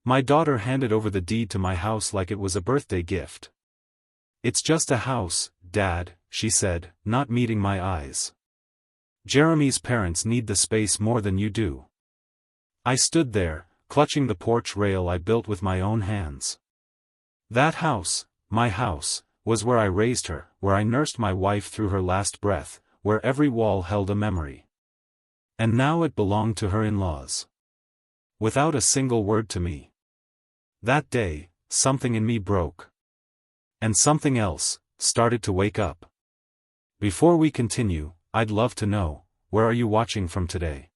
My daughter handed over the deed to my house like it was a birthday gift. "It's just a house, Dad," she said, not meeting my eyes. "Jeremy's parents need the space more than you do." I stood there, clutching the porch rail I built with my own hands. That house, my house, was where I raised her, where I nursed my wife through her last breath, where every wall held a memory. And now it belonged to her in-laws. Without a single word to me. That day, something in me broke. And something else started to wake up. Before we continue, I'd love to know, where are you watching from today?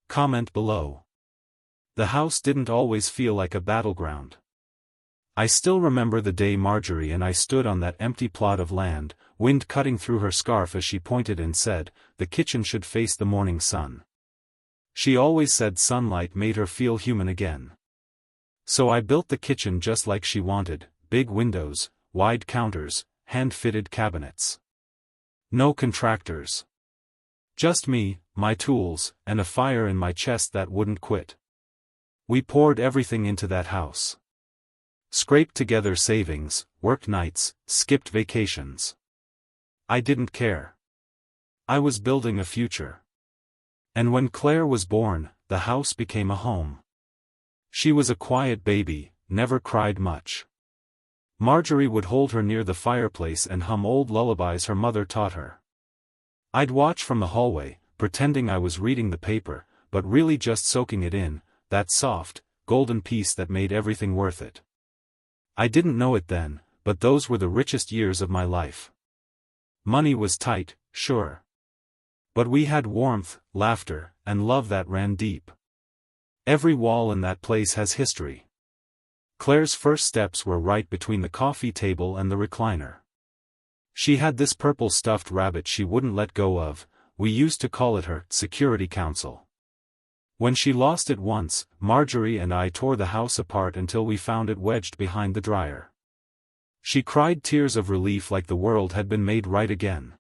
Comment below. The house didn't always feel like a battleground. I still remember the day Marjorie and I stood on that empty plot of land, wind cutting through her scarf as she pointed and said, "The kitchen should face the morning sun." She always said sunlight made her feel human again. So I built the kitchen just like she wanted, big windows, wide counters, hand-fitted cabinets. No contractors. Just me, my tools, and a fire in my chest that wouldn't quit. We poured everything into that house. Scraped together savings, worked nights, skipped vacations. I didn't care. I was building a future. And when Claire was born, the house became a home. She was a quiet baby, never cried much. Marjorie would hold her near the fireplace and hum old lullabies her mother taught her. I'd watch from the hallway, pretending I was reading the paper, but really just soaking it in, that soft, golden peace that made everything worth it. I didn't know it then, but those were the richest years of my life. Money was tight, sure. But we had warmth, laughter, and love that ran deep. Every wall in that place has history. Claire's first steps were right between the coffee table and the recliner. She had this purple stuffed rabbit she wouldn't let go of. We used to call it her security council. When she lost it once, Marjorie and I tore the house apart until we found it wedged behind the dryer. She cried tears of relief like the world had been made right again.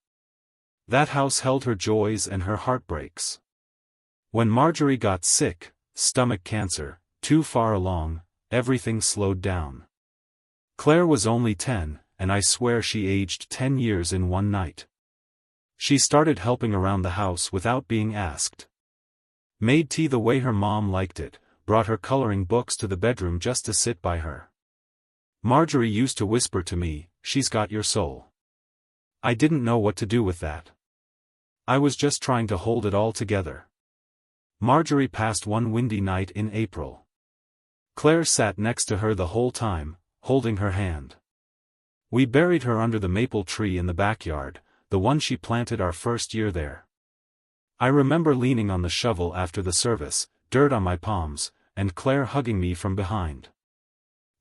That house held her joys and her heartbreaks. When Marjorie got sick, stomach cancer, too far along, everything slowed down. Claire was only 10, and I swear she aged 10 years in one night. She started helping around the house without being asked. Made tea the way her mom liked it, brought her coloring books to the bedroom just to sit by her. Marjorie used to whisper to me, "She's got your soul." I didn't know what to do with that. I was just trying to hold it all together. Marjorie passed one windy night in April. Claire sat next to her the whole time, holding her hand. We buried her under the maple tree in the backyard, the one she planted our first year there. I remember leaning on the shovel after the service, dirt on my palms, and Claire hugging me from behind.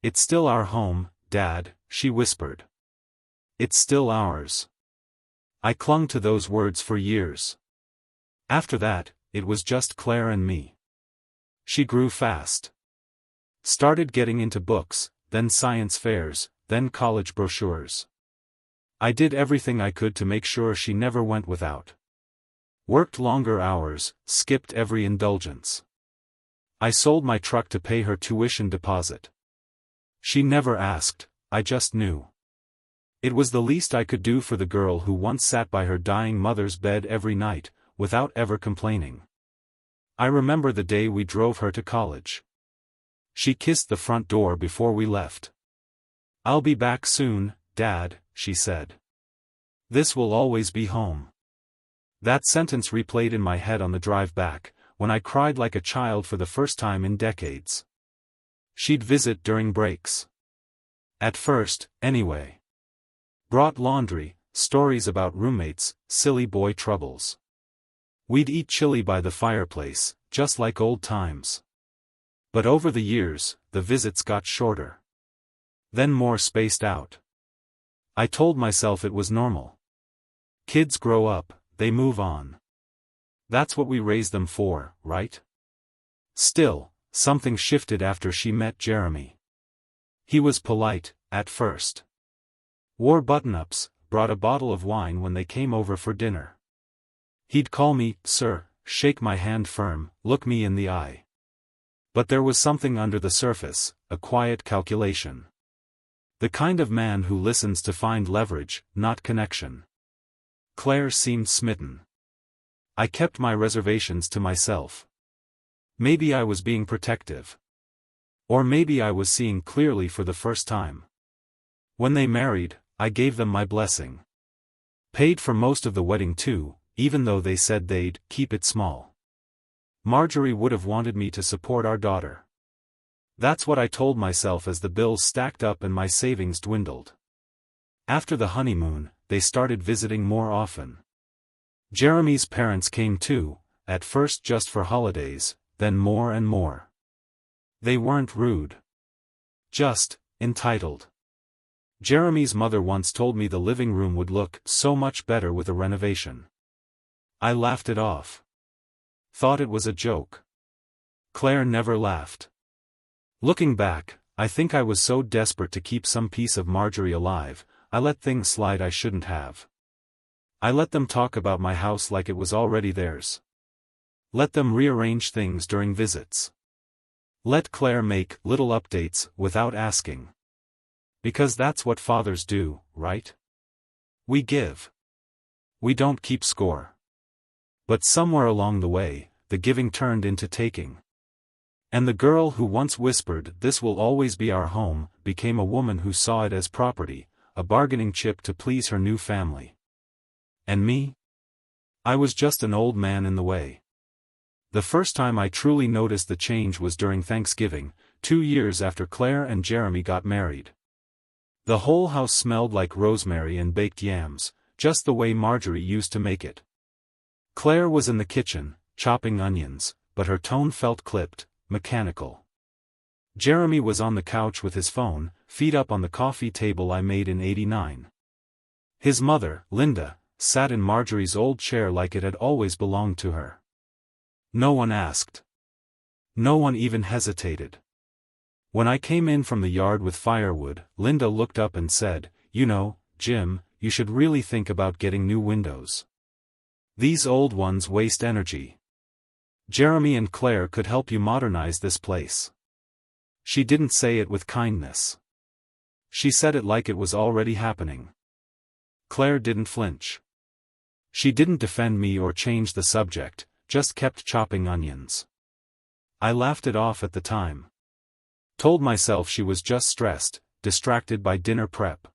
"It's still our home, Dad," she whispered. "It's still ours." I clung to those words for years. After that, it was just Claire and me. She grew fast. Started getting into books, then science fairs, then college brochures. I did everything I could to make sure she never went without. Worked longer hours, skipped every indulgence. I sold my truck to pay her tuition deposit. She never asked, I just knew. It was the least I could do for the girl who once sat by her dying mother's bed every night, without ever complaining. I remember the day we drove her to college. She kissed the front door before we left. "I'll be back soon, Dad," she said. "This will always be home." That sentence replayed in my head on the drive back, when I cried like a child for the first time in decades. She'd visit during breaks. At first, anyway. Brought laundry, stories about roommates, silly boy troubles. We'd eat chili by the fireplace, just like old times. But over the years, the visits got shorter. Then more spaced out. I told myself it was normal. Kids grow up, they move on. That's what we raise them for, right? Still, something shifted after she met Jeremy. He was polite, at first. Wore button-ups, brought a bottle of wine when they came over for dinner. He'd call me, "Sir," shake my hand firm, look me in the eye. But there was something under the surface, a quiet calculation. The kind of man who listens to find leverage, not connection. Claire seemed smitten. I kept my reservations to myself. Maybe I was being protective. Or maybe I was seeing clearly for the first time. When they married, I gave them my blessing. Paid for most of the wedding too, even though they said they'd keep it small. Marjorie would have wanted me to support our daughter. That's what I told myself as the bills stacked up and my savings dwindled. After the honeymoon, they started visiting more often. Jeremy's parents came too, at first just for holidays, then more and more. They weren't rude. Just entitled. Jeremy's mother once told me the living room would look so much better with a renovation. I laughed it off. Thought it was a joke. Claire never laughed. Looking back, I think I was so desperate to keep some piece of Marjorie alive, I let things slide I shouldn't have. I let them talk about my house like it was already theirs. Let them rearrange things during visits. Let Claire make little updates without asking. Because that's what fathers do, right? We give. We don't keep score. But somewhere along the way, the giving turned into taking. And the girl who once whispered, "This will always be our home," became a woman who saw it as property, a bargaining chip to please her new family. And me? I was just an old man in the way. The first time I truly noticed the change was during Thanksgiving, 2 years after Claire and Jeremy got married. The whole house smelled like rosemary and baked yams, just the way Marjorie used to make it. Claire was in the kitchen, chopping onions, but her tone felt clipped, mechanical. Jeremy was on the couch with his phone, feet up on the coffee table I made in '89. His mother, Linda, sat in Marjorie's old chair like it had always belonged to her. No one asked. No one even hesitated. When I came in from the yard with firewood, Linda looked up and said, "You know, Jim, you should really think about getting new windows. These old ones waste energy. Jeremy and Claire could help you modernize this place." She didn't say it with kindness. She said it like it was already happening. Claire didn't flinch. She didn't defend me or change the subject, just kept chopping onions. I laughed it off at the time. Told myself she was just stressed, distracted by dinner prep.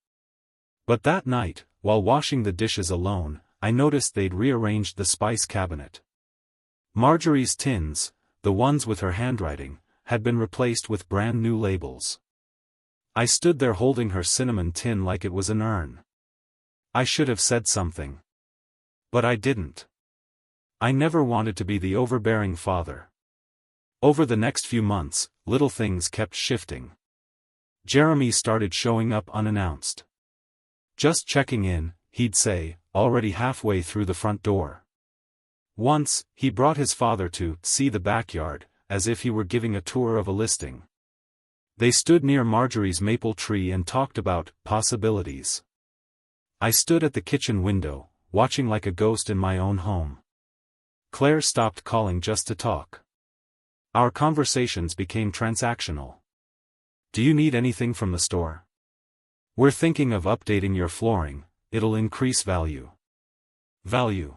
But that night, while washing the dishes alone, I noticed they'd rearranged the spice cabinet. Marjorie's tins, the ones with her handwriting, had been replaced with brand new labels. I stood there holding her cinnamon tin like it was an urn. I should have said something. But I didn't. I never wanted to be the overbearing father. Over the next few months, little things kept shifting. Jeremy started showing up unannounced. Just checking in, he'd say, already halfway through the front door. Once, he brought his father to see the backyard, as if he were giving a tour of a listing. They stood near Marjorie's maple tree and talked about possibilities. I stood at the kitchen window, watching like a ghost in my own home. Claire stopped calling just to talk. Our conversations became transactional. "Do you need anything from the store? We're thinking of updating your flooring, it'll increase value." Value.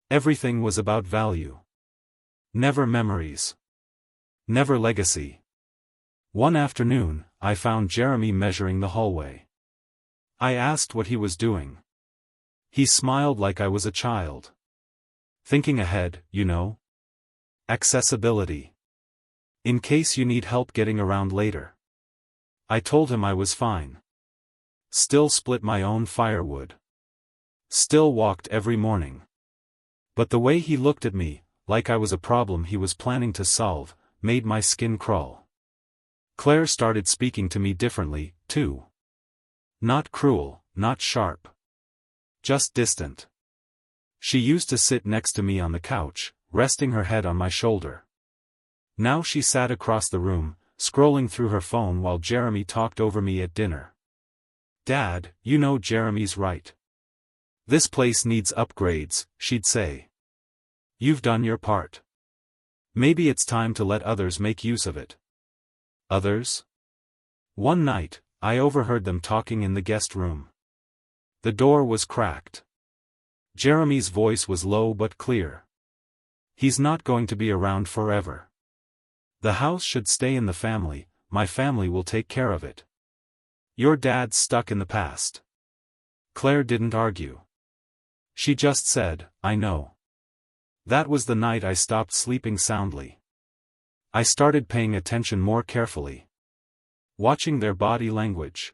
Everything was about value. Never memories. Never legacy. One afternoon, I found Jeremy measuring the hallway. I asked what he was doing. He smiled like I was a child. "Thinking ahead, you know. Accessibility. In case you need help getting around later." I told him I was fine. Still split my own firewood. Still walked every morning. But the way he looked at me, like I was a problem he was planning to solve, made my skin crawl. Claire started speaking to me differently, too. Not cruel, not sharp. Just distant. She used to sit next to me on the couch, resting her head on my shoulder. Now she sat across the room, scrolling through her phone while Jeremy talked over me at dinner. "Dad, you know Jeremy's right. This place needs upgrades," she'd say. "You've done your part. Maybe it's time to let others make use of it. Others? One night, I overheard them talking in the guest room. The door was cracked. Jeremy's voice was low but clear. He's not going to be around forever. The house should stay in the family, my family will take care of it. Your dad's stuck in the past. Claire didn't argue. She just said, I know. That was the night I stopped sleeping soundly. I started paying attention more carefully. Watching their body language.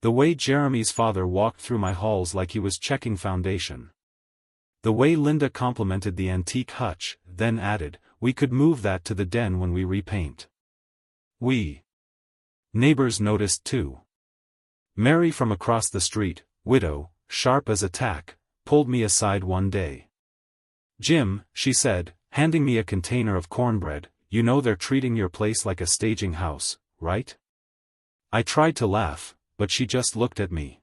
The way Jeremy's father walked through my halls like he was checking foundation. The way Linda complimented the antique hutch, then added, we could move that to the den when we repaint. Neighbors noticed too. Mary from across the street, widow, sharp as a tack, pulled me aside one day. Jim, she said, handing me a container of cornbread, you know they're treating your place like a staging house, right? I tried to laugh, but she just looked at me.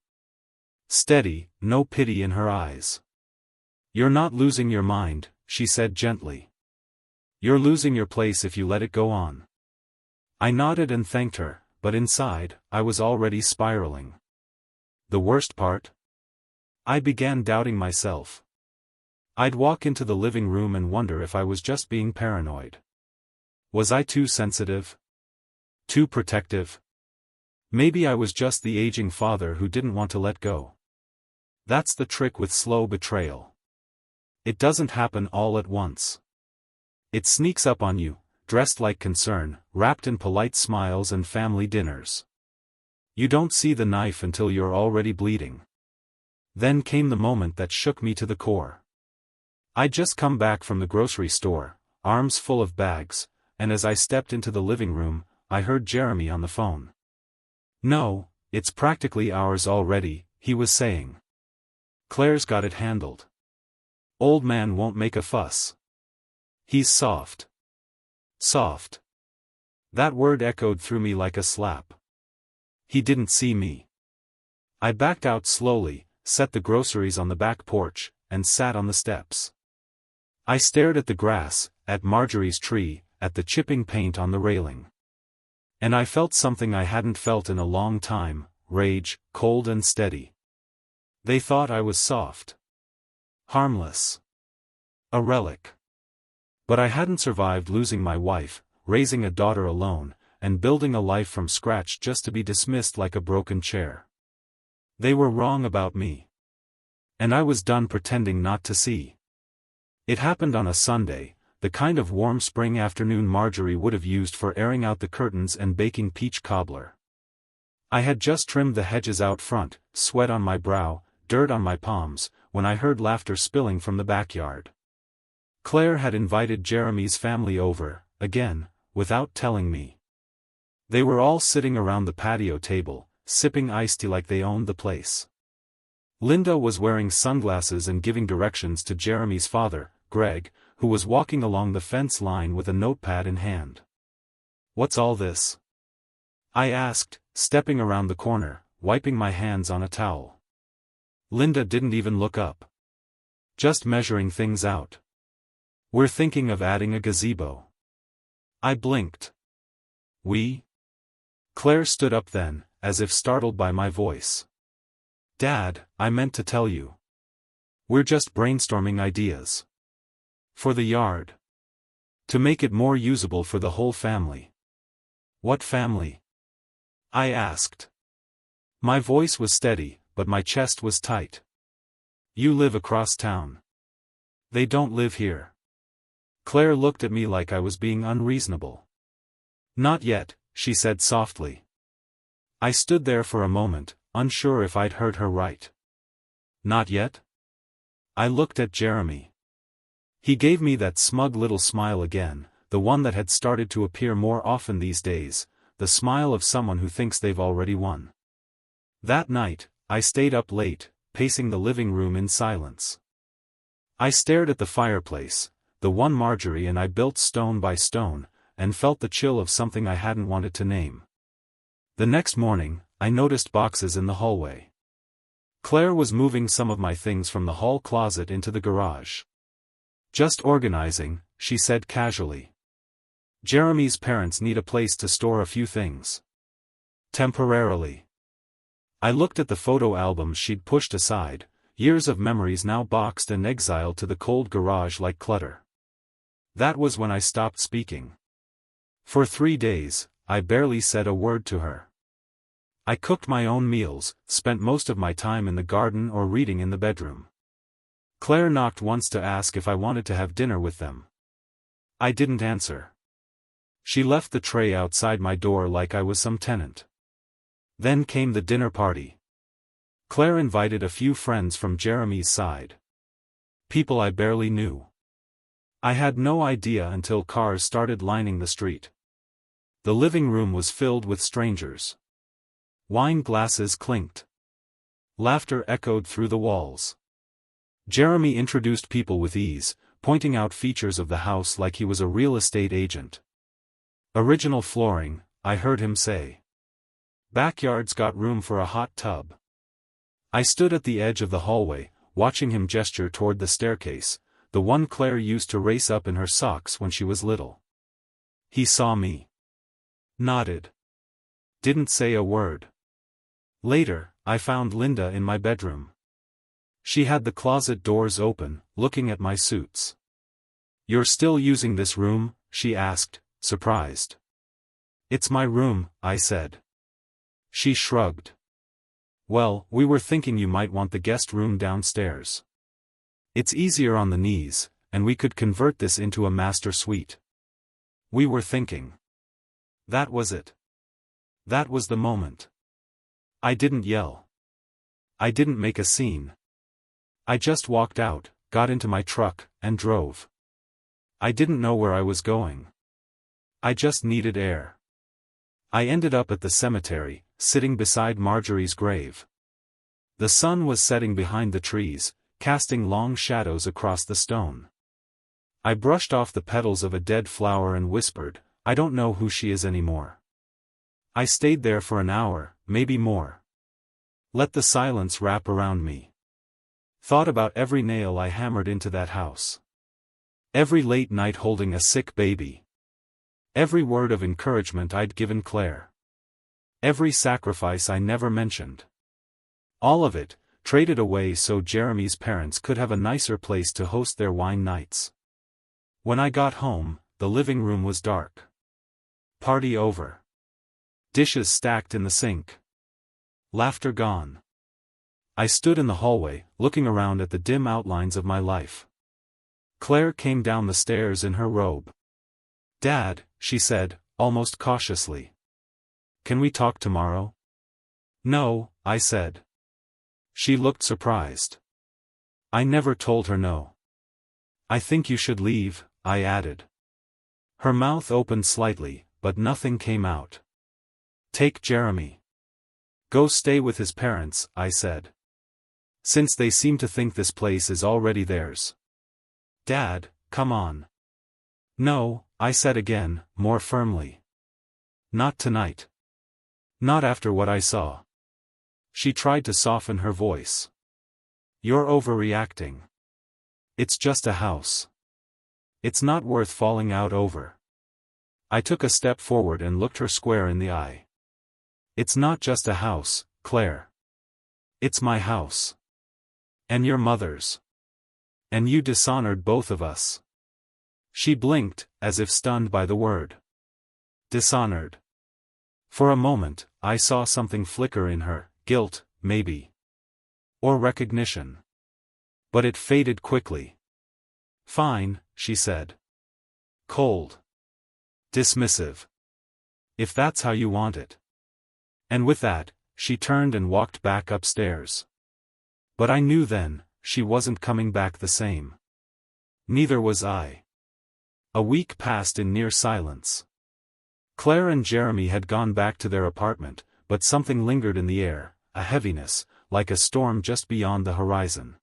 Steady, no pity in her eyes. You're not losing your mind, she said gently. You're losing your place if you let it go on. I nodded and thanked her, but inside, I was already spiraling. The worst part? I began doubting myself. I'd walk into the living room and wonder if I was just being paranoid. Was I too sensitive? Too protective? Maybe I was just the aging father who didn't want to let go. That's the trick with slow betrayal. It doesn't happen all at once. It sneaks up on you, dressed like concern, wrapped in polite smiles and family dinners. You don't see the knife until you're already bleeding. Then came the moment that shook me to the core. I'd just come back from the grocery store, arms full of bags, and as I stepped into the living room, I heard Jeremy on the phone. No, it's practically ours already, he was saying. Claire's got it handled. Old man won't make a fuss. He's soft. Soft. That word echoed through me like a slap. He didn't see me. I backed out slowly, set the groceries on the back porch, and sat on the steps. I stared at the grass, at Marjorie's tree, at the chipping paint on the railing. And I felt something I hadn't felt in a long time, rage, cold and steady. They thought I was soft. Harmless. A relic. But I hadn't survived losing my wife, raising a daughter alone, and building a life from scratch just to be dismissed like a broken chair. They were wrong about me. And I was done pretending not to see. It happened on a Sunday, the kind of warm spring afternoon Marjorie would have used for airing out the curtains and baking peach cobbler. I had just trimmed the hedges out front, sweat on my brow, dirt on my palms, when I heard laughter spilling from the backyard. Claire had invited Jeremy's family over, again, without telling me. They were all sitting around the patio table, sipping iced tea like they owned the place. Linda was wearing sunglasses and giving directions to Jeremy's father, Greg, who was walking along the fence line with a notepad in hand. What's all this? I asked, stepping around the corner, wiping my hands on a towel. Linda didn't even look up. Just measuring things out. We're thinking of adding a gazebo. I blinked. We? Claire stood up then, as if startled by my voice. Dad, I meant to tell you. We're just brainstorming ideas. For the yard. To make it more usable for the whole family. What family? I asked. My voice was steady, but my chest was tight. You live across town. They don't live here. Claire looked at me like I was being unreasonable. Not yet, she said softly. I stood there for a moment, unsure if I'd heard her right. Not yet? I looked at Jeremy. He gave me that smug little smile again, the one that had started to appear more often these days, the smile of someone who thinks they've already won. That night, I stayed up late, pacing the living room in silence. I stared at the fireplace, the one Marjorie and I built stone by stone, and felt the chill of something I hadn't wanted to name. The next morning, I noticed boxes in the hallway. Claire was moving some of my things from the hall closet into the garage. Just organizing, she said casually. Jeremy's parents need a place to store a few things. Temporarily. I looked at the photo albums she'd pushed aside, years of memories now boxed and exiled to the cold garage like clutter. That was when I stopped speaking. For 3 days, I barely said a word to her. I cooked my own meals, spent most of my time in the garden or reading in the bedroom. Claire knocked once to ask if I wanted to have dinner with them. I didn't answer. She left the tray outside my door like I was some tenant. Then came the dinner party. Claire invited a few friends from Jeremy's side. People I barely knew. I had no idea until cars started lining the street. The living room was filled with strangers. Wine glasses clinked. Laughter echoed through the walls. Jeremy introduced people with ease, pointing out features of the house like he was a real estate agent. Original flooring, I heard him say. Backyard's got room for a hot tub. I stood at the edge of the hallway, watching him gesture toward the staircase, the one Claire used to race up in her socks when she was little. He saw me. Nodded. Didn't say a word. Later, I found Linda in my bedroom. She had the closet doors open, looking at my suits. "You're still using this room?" she asked, surprised. "It's my room," I said. She shrugged. "Well, we were thinking you might want the guest room downstairs. It's easier on the knees, and we could convert this into a master suite." We were thinking. That was it. That was the moment. I didn't yell. I didn't make a scene. I just walked out, got into my truck, and drove. I didn't know where I was going. I just needed air. I ended up at the cemetery, sitting beside Marjorie's grave. The sun was setting behind the trees, casting long shadows across the stone. I brushed off the petals of a dead flower and whispered, "I don't know who she is anymore." I stayed there for an hour, maybe more. Let the silence wrap around me. Thought about every nail I hammered into that house. Every late night holding a sick baby. Every word of encouragement I'd given Claire. Every sacrifice I never mentioned. All of it, traded away so Jeremy's parents could have a nicer place to host their wine nights. When I got home, the living room was dark. Party over. Dishes stacked in the sink. Laughter gone. I stood in the hallway, looking around at the dim outlines of my life. Claire came down the stairs in her robe. "Dad," she said, almost cautiously. "Can we talk tomorrow?" "No," I said. She looked surprised. I never told her no. "I think you should leave," I added. Her mouth opened slightly, but nothing came out. "Take Jeremy. Go stay with his parents," I said. "Since they seem to think this place is already theirs." "Dad, come on." "No," I said again, more firmly. "Not tonight. Not after what I saw." She tried to soften her voice. "You're overreacting. It's just a house. It's not worth falling out over." I took a step forward and looked her square in the eye. "It's not just a house, Claire. It's my house. And your mother's. And you dishonored both of us." She blinked, as if stunned by the word. Dishonored. For a moment, I saw something flicker in her, guilt, maybe. Or recognition. But it faded quickly. "Fine," she said. Cold. Dismissive. "If that's how you want it." And with that, she turned and walked back upstairs. But I knew then, she wasn't coming back the same. Neither was I. A week passed in near silence. Claire and Jeremy had gone back to their apartment, but something lingered in the air, a heaviness, like a storm just beyond the horizon.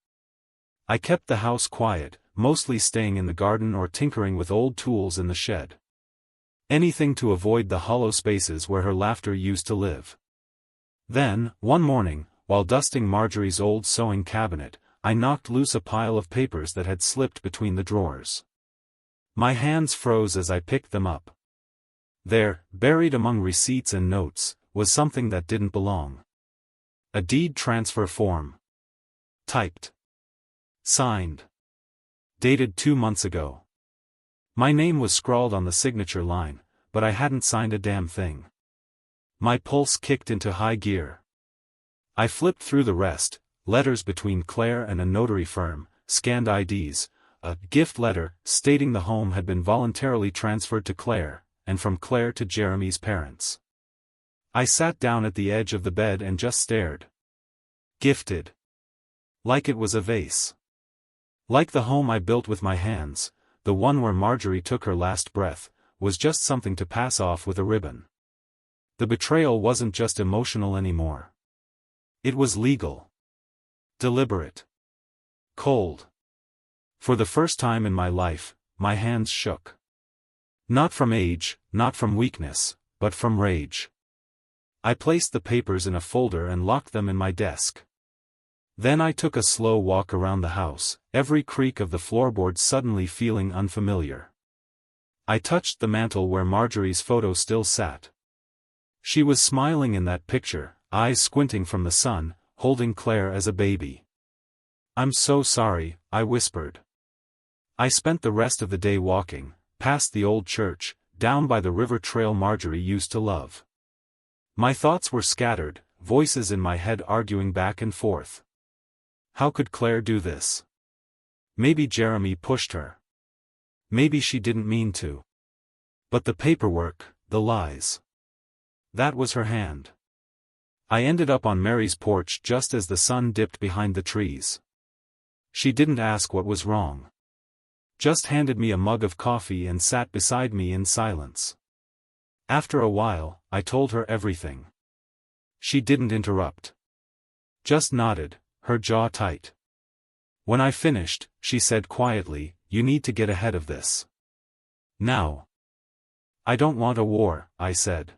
I kept the house quiet, mostly staying in the garden or tinkering with old tools in the shed. Anything to avoid the hollow spaces where her laughter used to live. Then, one morning, while dusting Marjorie's old sewing cabinet, I knocked loose a pile of papers that had slipped between the drawers. My hands froze as I picked them up. There, buried among receipts and notes, was something that didn't belong. A deed transfer form. Typed. Signed. Dated 2 months ago. My name was scrawled on the signature line, but I hadn't signed a damn thing. My pulse kicked into high gear. I flipped through the rest, letters between Claire and a notary firm, scanned IDs, a gift letter stating the home had been voluntarily transferred to Claire, and from Claire to Jeremy's parents. I sat down at the edge of the bed and just stared. Gifted. Like it was a vase. Like the home I built with my hands, the one where Marjorie took her last breath, was just something to pass off with a ribbon. The betrayal wasn't just emotional anymore. It was legal. Deliberate. Cold. For the first time in my life, my hands shook. Not from age, not from weakness, but from rage. I placed the papers in a folder and locked them in my desk. Then I took a slow walk around the house, every creak of the floorboards suddenly feeling unfamiliar. I touched the mantel where Marjorie's photo still sat. She was smiling in that picture, eyes squinting from the sun, holding Claire as a baby. "I'm so sorry," I whispered. I spent the rest of the day walking, past the old church, down by the river trail Marjorie used to love. My thoughts were scattered, voices in my head arguing back and forth. How could Claire do this? Maybe Jeremy pushed her. Maybe she didn't mean to. But the paperwork, the lies. That was her hand. I ended up on Mary's porch just as the sun dipped behind the trees. She didn't ask what was wrong. Just handed me a mug of coffee and sat beside me in silence. After a while, I told her everything. She didn't interrupt. Just nodded, her jaw tight. When I finished, she said quietly, "You need to get ahead of this. Now." "I don't want a war," I said.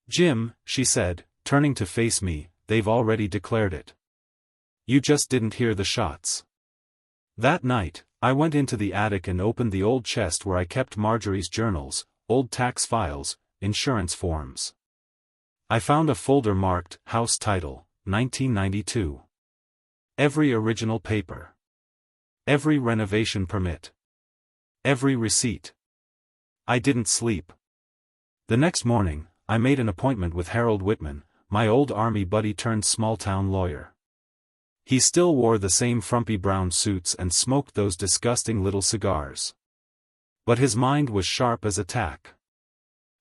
"Jim," she said, turning to face me, "they've already declared it. You just didn't hear the shots." That night, I went into the attic and opened the old chest where I kept Marjorie's journals, old tax files, insurance forms. I found a folder marked, House Title, 1992. Every original paper. Every renovation permit. Every receipt. I didn't sleep. The next morning, I made an appointment with Harold Whitman, my old army buddy turned small-town lawyer. He still wore the same frumpy brown suits and smoked those disgusting little cigars. But his mind was sharp as a tack.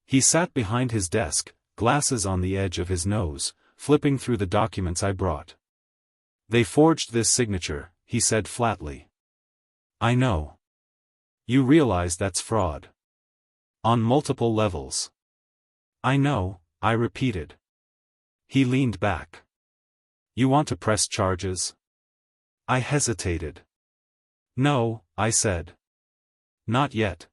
He sat behind his desk, glasses on the edge of his nose, flipping through the documents I brought. "They forged this signature," he said flatly. "I know. You realize that's fraud. On multiple levels." "I know," I repeated. He leaned back. "You want to press charges?" I hesitated. "No," I said. "Not yet.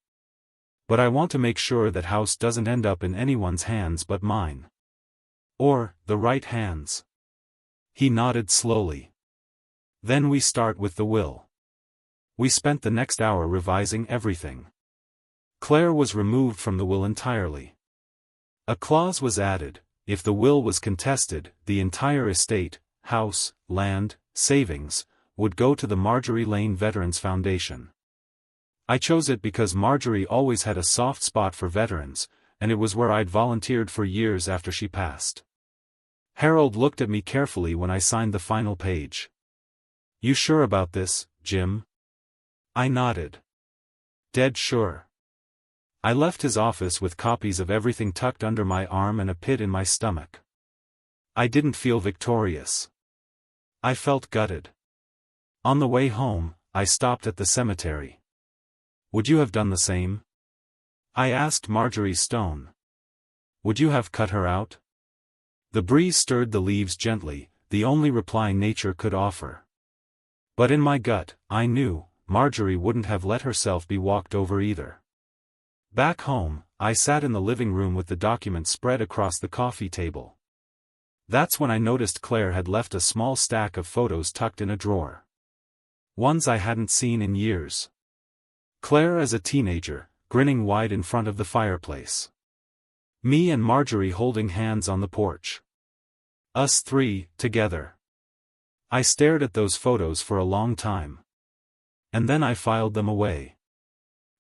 But I want to make sure that house doesn't end up in anyone's hands but mine. Or, the right hands." He nodded slowly. "Then we start with the will." We spent the next hour revising everything. Claire was removed from the will entirely. A clause was added: if the will was contested, the entire estate, house, land, savings, would go to the Marjorie Lane Veterans Foundation. I chose it because Marjorie always had a soft spot for veterans, and it was where I'd volunteered for years after she passed. Harold looked at me carefully when I signed the final page. "You sure about this, Jim?" I nodded. "Dead sure." I left his office with copies of everything tucked under my arm and a pit in my stomach. I didn't feel victorious. I felt gutted. On the way home, I stopped at the cemetery. "Would you have done the same?" I asked Marjorie Stone. "Would you have cut her out?" The breeze stirred the leaves gently, the only reply nature could offer. But in my gut, I knew, Marjorie wouldn't have let herself be walked over either. Back home, I sat in the living room with the document spread across the coffee table. That's when I noticed Claire had left a small stack of photos tucked in a drawer. Ones I hadn't seen in years. Claire as a teenager, grinning wide in front of the fireplace. Me and Marjorie holding hands on the porch. Us three, together. I stared at those photos for a long time. And then I filed them away.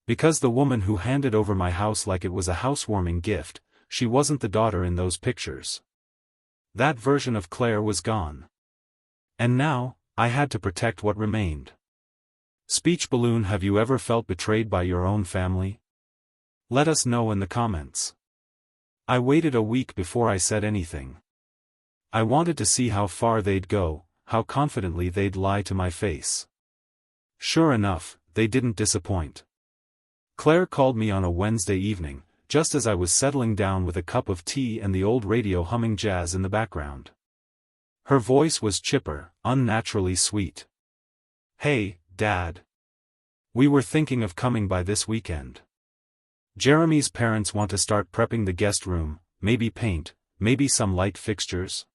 Because the woman who handed over my house like it was a housewarming gift, she wasn't the daughter in those pictures. That version of Claire was gone. And now, I had to protect what remained. Speech balloon. Have you ever felt betrayed by your own family? Let us know in the comments. I waited a week before I said anything. I wanted to see how far they'd go, how confidently they'd lie to my face. Sure enough, they didn't disappoint. Claire called me on a Wednesday evening, just as I was settling down with a cup of tea and the old radio humming jazz in the background. Her voice was chipper, unnaturally sweet. Hey, Dad. We were thinking of coming by this weekend. Jeremy's parents want to start prepping the guest room, maybe paint, maybe some light fixtures.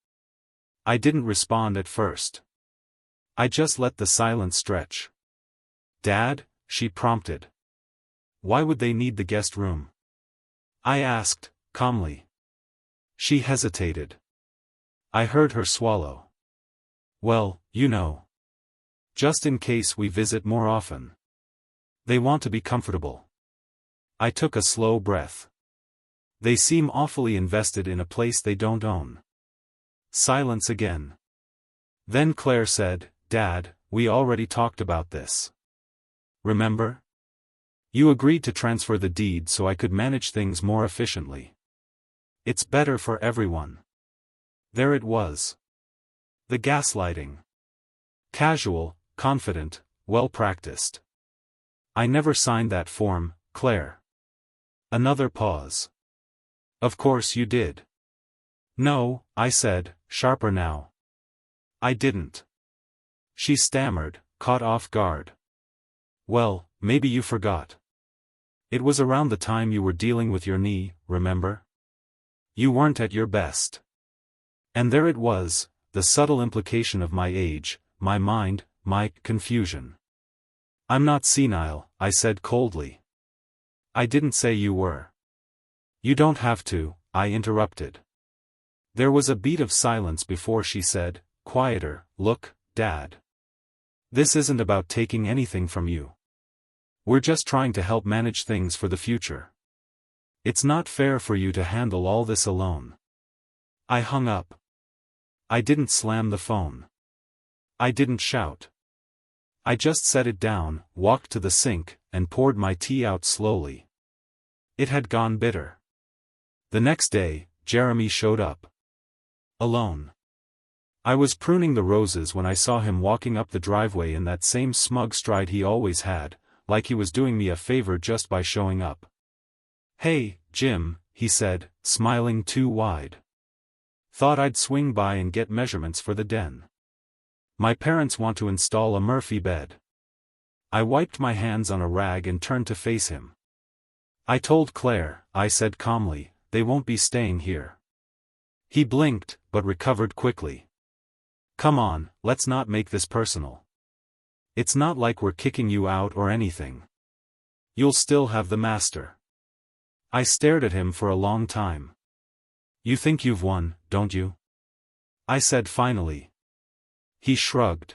I didn't respond at first. I just let the silence stretch. Dad, she prompted. Why would they need the guest room? I asked, calmly. She hesitated. I heard her swallow. Well, you know. Just in case we visit more often. They want to be comfortable. I took a slow breath. They seem awfully invested in a place they don't own. Silence again. Then Claire said, Dad, we already talked about this. Remember? You agreed to transfer the deed so I could manage things more efficiently. It's better for everyone. There it was. The gaslighting. Casual, confident, well-practiced. I never signed that form, Claire. Another pause. Of course you did. No, I said, sharper now. I didn't. She stammered, caught off guard. Well, maybe you forgot. It was around the time you were dealing with your knee, remember? You weren't at your best. And there it was, the subtle implication of my age, my mind, my confusion. I'm not senile, I said coldly. I didn't say you were. You don't have to, I interrupted. There was a beat of silence before she said, quieter, look, Dad. This isn't about taking anything from you. We're just trying to help manage things for the future. It's not fair for you to handle all this alone. I hung up. I didn't slam the phone. I didn't shout. I just set it down, walked to the sink, and poured my tea out slowly. It had gone bitter. The next day, Jeremy showed up. Alone. I was pruning the roses when I saw him walking up the driveway in that same smug stride he always had, like he was doing me a favor just by showing up. Hey, Jim, he said, smiling too wide. Thought I'd swing by and get measurements for the den. My parents want to install a Murphy bed. I wiped my hands on a rag and turned to face him. I told Claire, I said calmly, they won't be staying here. He blinked, but recovered quickly. Come on, let's not make this personal. It's not like we're kicking you out or anything. You'll still have the master. I stared at him for a long time. You think you've won, don't you? I said finally. He shrugged.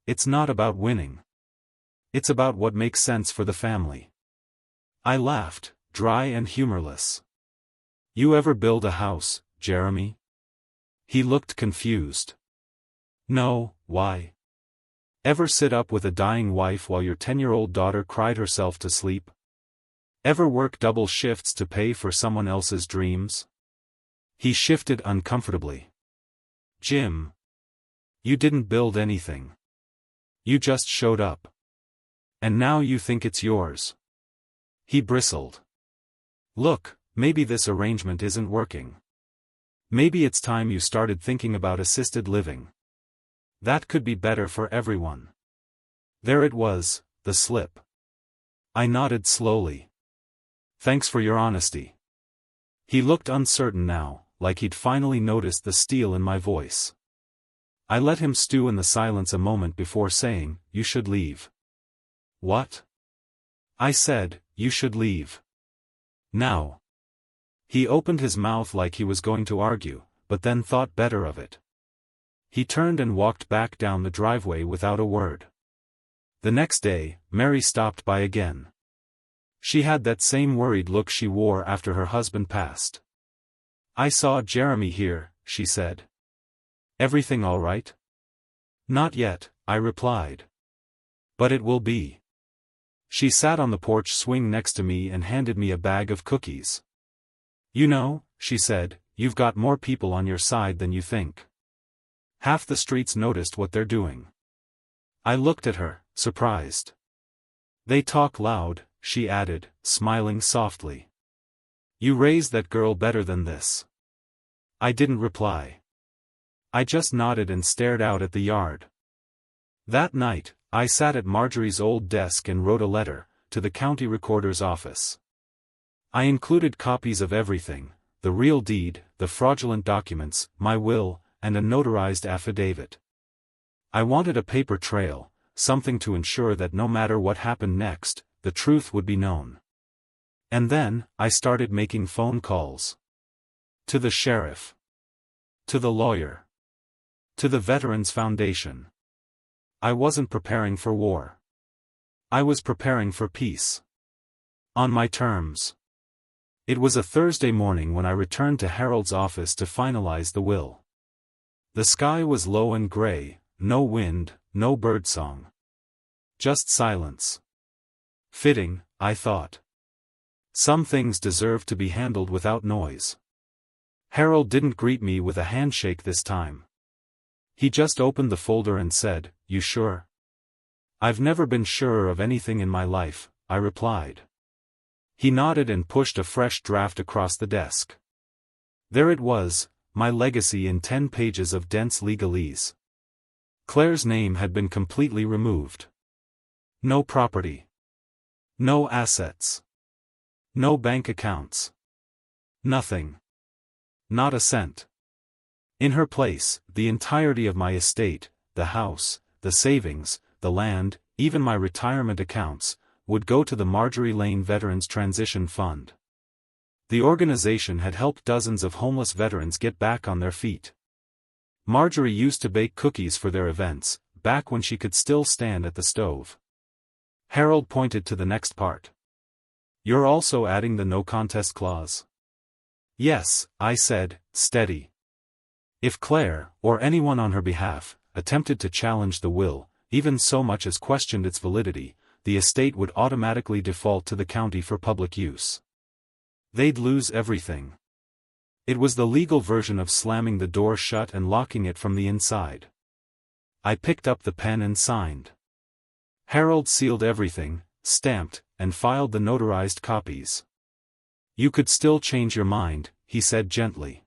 It's not about winning. It's about what makes sense for the family. I laughed, dry and humorless. You ever build a house, Jeremy? He looked confused. No, why? Ever sit up with a dying wife while your 10-year-old daughter cried herself to sleep? Ever work double shifts to pay for someone else's dreams? He shifted uncomfortably. Jim. You didn't build anything. You just showed up. And now you think it's yours. He bristled. Look, maybe this arrangement isn't working. Maybe it's time you started thinking about assisted living. That could be better for everyone. There it was, the slip. I nodded slowly. Thanks for your honesty. He looked uncertain now, like he'd finally noticed the steel in my voice. I let him stew in the silence a moment before saying, you should leave. What? I said, you should leave. Now. He opened his mouth like he was going to argue, but then thought better of it. He turned and walked back down the driveway without a word. The next day, Mary stopped by again. She had that same worried look she wore after her husband passed. I saw Jeremy here, she said. Everything all right? Not yet, I replied. But it will be. She sat on the porch swing next to me and handed me a bag of cookies. You know, she said, you've got more people on your side than you think. Half the streets noticed what they're doing. I looked at her, surprised. They talk loud, she added, smiling softly. You raised that girl better than this. I didn't reply. I just nodded and stared out at the yard. That night, I sat at Marjorie's old desk and wrote a letter, to the county recorder's office. I included copies of everything, the real deed, the fraudulent documents, my will, and a notarized affidavit. I wanted a paper trail, something to ensure that no matter what happened next, the truth would be known. And then, I started making phone calls. To the sheriff. To the lawyer. To the Veterans Foundation. I wasn't preparing for war. I was preparing for peace. On my terms. It was a Thursday morning when I returned to Harold's office to finalize the will. The sky was low and gray, no wind, no birdsong. Just silence. Fitting, I thought. Some things deserve to be handled without noise. Harold didn't greet me with a handshake this time. He just opened the folder and said, "You sure?" "I've never been surer of anything in my life," I replied. He nodded and pushed a fresh draft across the desk. There it was, my legacy in 10 pages of dense legalese. Claire's name had been completely removed. No property. No assets. No bank accounts. Nothing. Not a cent. In her place, the entirety of my estate, the house, the savings, the land, even my retirement accounts, would go to the Marjorie Lane Veterans Transition Fund. The organization had helped dozens of homeless veterans get back on their feet. Marjorie used to bake cookies for their events, back when she could still stand at the stove. Harold pointed to the next part. "You're also adding the no contest clause?" "Yes," I said, steady. If Claire, or anyone on her behalf, attempted to challenge the will, even so much as questioned its validity, the estate would automatically default to the county for public use. They'd lose everything. It was the legal version of slamming the door shut and locking it from the inside. I picked up the pen and signed. Harold sealed everything, stamped, and filed the notarized copies. "You could still change your mind," he said gently.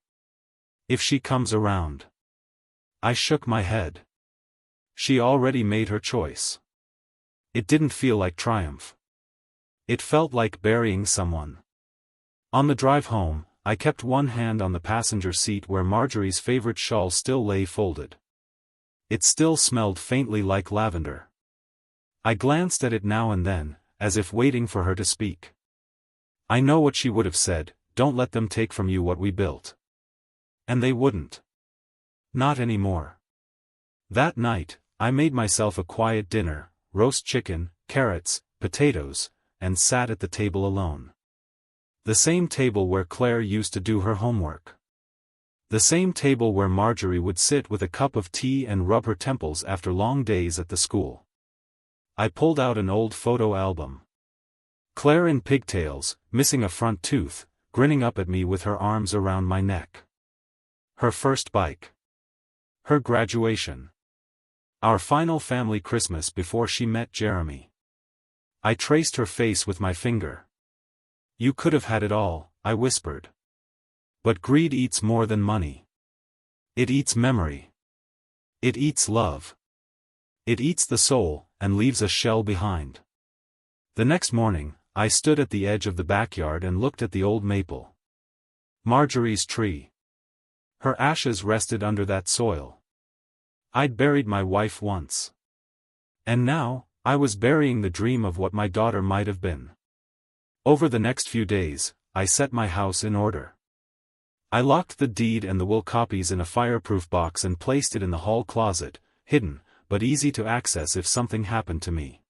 "If she comes around." I shook my head. She already made her choice. It didn't feel like triumph. It felt like burying someone. On the drive home, I kept one hand on the passenger seat where Marjorie's favorite shawl still lay folded. It still smelled faintly like lavender. I glanced at it now and then, as if waiting for her to speak. I know what she would have said, "Don't let them take from you what we built." And they wouldn't. Not anymore. That night, I made myself a quiet dinner, roast chicken, carrots, potatoes, and sat at the table alone. The same table where Claire used to do her homework. The same table where Marjorie would sit with a cup of tea and rub her temples after long days at the school. I pulled out an old photo album. Claire in pigtails, missing a front tooth, grinning up at me with her arms around my neck. Her first bike. Her graduation. Our final family Christmas before she met Jeremy. I traced her face with my finger. "You could have had it all," I whispered. "But greed eats more than money. It eats memory. It eats love. It eats the soul, and leaves a shell behind." The next morning, I stood at the edge of the backyard and looked at the old maple. Marjorie's tree. Her ashes rested under that soil. I'd buried my wife once. And now, I was burying the dream of what my daughter might have been. Over the next few days, I set my house in order. I locked the deed and the will copies in a fireproof box and placed it in the hall closet, hidden, but easy to access if something happened to me.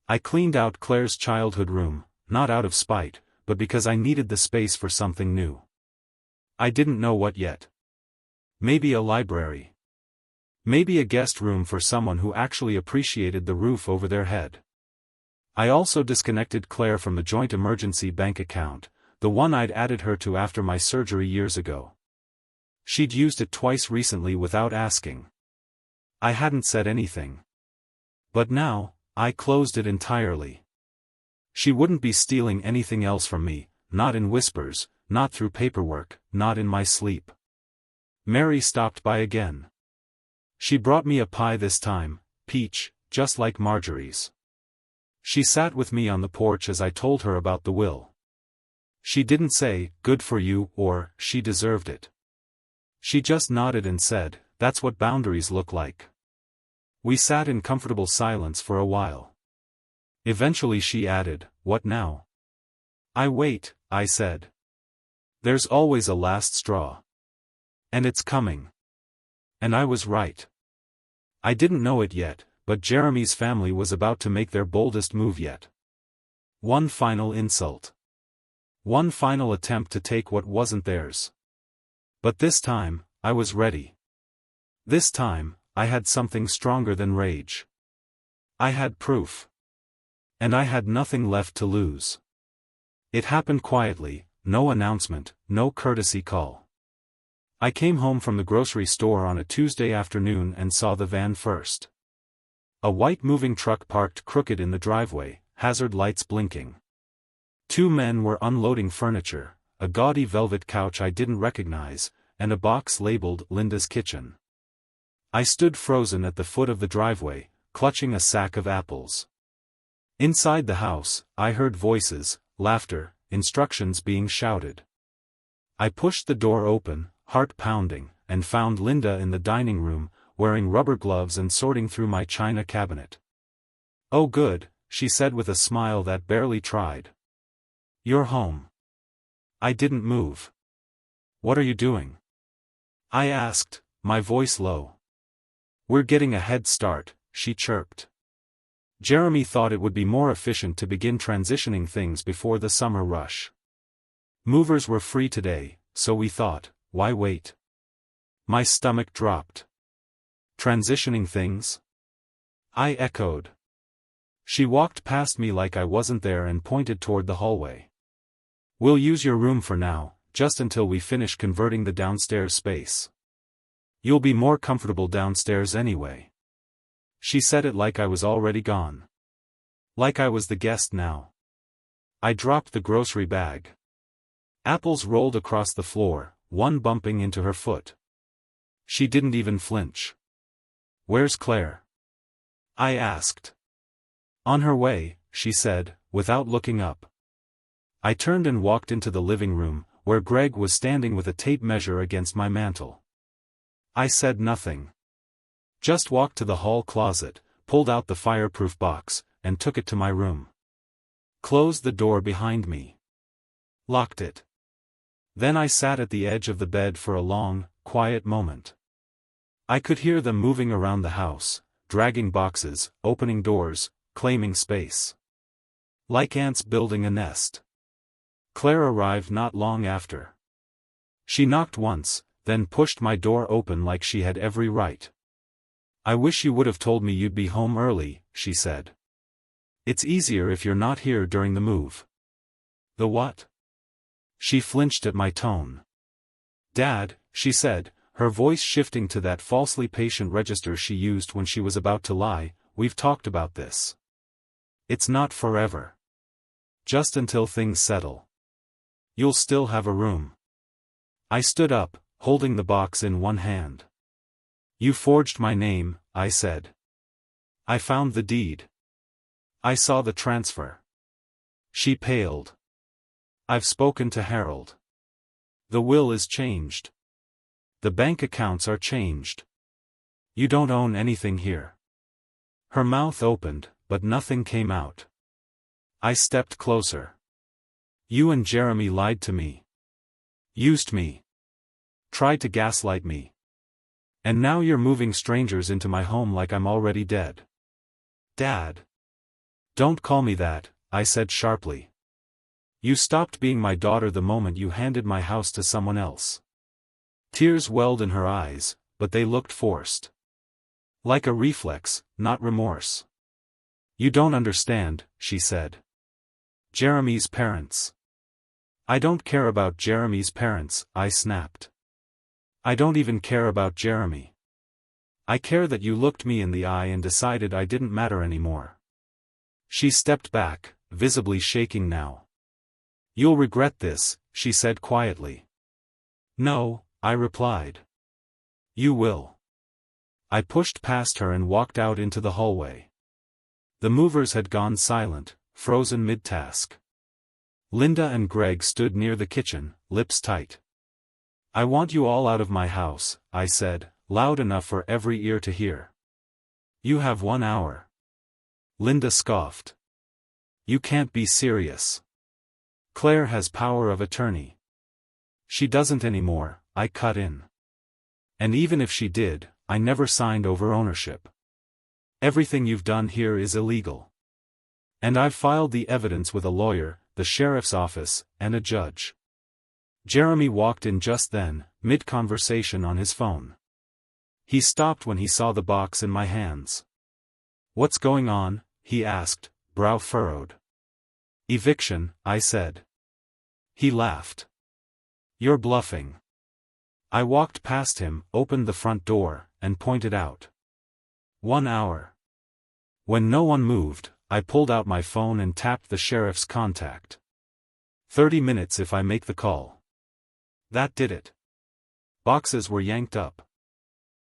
I cleaned out Claire's childhood room, not out of spite, but because I needed the space for something new. I didn't know what yet. Maybe a library. Maybe a guest room for someone who actually appreciated the roof over their head. I also disconnected Claire from the joint emergency bank account, the one I'd added her to after my surgery years ago. She'd used it twice recently without asking. I hadn't said anything. But now, I closed it entirely. She wouldn't be stealing anything else from me, not in whispers, not through paperwork, not in my sleep. Mary stopped by again. She brought me a pie this time, peach, just like Marjorie's. She sat with me on the porch as I told her about the will. She didn't say, "Good for you," or, "She deserved it." She just nodded and said, "That's what boundaries look like." We sat in comfortable silence for a while. Eventually she added, "What now?" Wait," I said. "There's always a last straw. And it's coming." And I was right. I didn't know it yet, but Jeremy's family was about to make their boldest move yet. One final insult. One final attempt to take what wasn't theirs. But this time, I was ready. This time, I had something stronger than rage. I had proof. And I had nothing left to lose. It happened quietly, no announcement, no courtesy call. I came home from the grocery store on a Tuesday afternoon and saw the van first. A white moving truck parked crooked in the driveway, hazard lights blinking. Two men were unloading furniture, a gaudy velvet couch I didn't recognize, and a box labeled Linda's Kitchen. I stood frozen at the foot of the driveway, clutching a sack of apples. Inside the house, I heard voices, laughter, instructions being shouted. I pushed the door open, heart pounding, and found Linda in the dining room, wearing rubber gloves and sorting through my china cabinet. "Oh good," she said with a smile that barely tried. "You're home." I didn't move. "What are you doing?" I asked, my voice low. "We're getting a head start," she chirped. Jeremy thought it would be more efficient to begin transitioning things before the summer rush. Movers were free today, so we thought, why wait? My stomach dropped. "Transitioning things?" I echoed. She walked past me like I wasn't there and pointed toward the hallway. "We'll use your room for now, just until we finish converting the downstairs space. You'll be more comfortable downstairs anyway." She said it like I was already gone. Like I was the guest now. I dropped the grocery bag. Apples rolled across the floor, one bumping into her foot. She didn't even flinch. "Where's Claire?" I asked. "On her way," she said, without looking up. I turned and walked into the living room, where Greg was standing with a tape measure against my mantel. I said nothing. Just walked to the hall closet, pulled out the fireproof box, and took it to my room. Closed the door behind me. Locked it. Then I sat at the edge of the bed for a long, quiet moment. I could hear them moving around the house, dragging boxes, opening doors, claiming space. Like ants building a nest. Claire arrived not long after. She knocked once, then pushed my door open like she had every right. "I wish you would have told me you'd be home early," she said. "It's easier if you're not here during the move." "The what?" She flinched at my tone. "Dad," she said, her voice shifting to that falsely patient register she used when she was about to lie, "we've talked about this. It's not forever. Just until things settle. You'll still have a room." I stood up, holding the box in one hand. "You forged my name," I said. "I found the deed. I saw the transfer." She paled. "I've spoken to Harold. The will is changed. The bank accounts are changed. You don't own anything here." Her mouth opened, but nothing came out. I stepped closer. You and Jeremy lied to me. Used me. Tried to gaslight me. And now you're moving strangers into my home like I'm already dead. Dad. Don't call me that, I said sharply. You stopped being my daughter the moment you handed my house to someone else. Tears welled in her eyes, but they looked forced. Like a reflex, not remorse. You don't understand, she said. Jeremy's parents. I don't care about Jeremy's parents, I snapped. I don't even care about Jeremy. I care that you looked me in the eye and decided I didn't matter anymore. She stepped back, visibly shaking now. You'll regret this, she said quietly. No, I replied. You will. I pushed past her and walked out into the hallway. The movers had gone silent, frozen mid-task. Linda and Greg stood near the kitchen, lips tight. I want you all out of my house, I said, loud enough for every ear to hear. You have 1 hour. Linda scoffed. You can't be serious. Claire has power of attorney. She doesn't anymore, I cut in. And even if she did, I never signed over ownership. Everything you've done here is illegal. And I've filed the evidence with a lawyer, the sheriff's office, and a judge. Jeremy walked in just then, mid-conversation on his phone. He stopped when he saw the box in my hands. What's going on? He asked, brow furrowed. Eviction, I said. He laughed. You're bluffing. I walked past him, opened the front door, and pointed out. 1 hour. When no one moved, I pulled out my phone and tapped the sheriff's contact. 30 minutes if I make the call. That did it. Boxes were yanked up.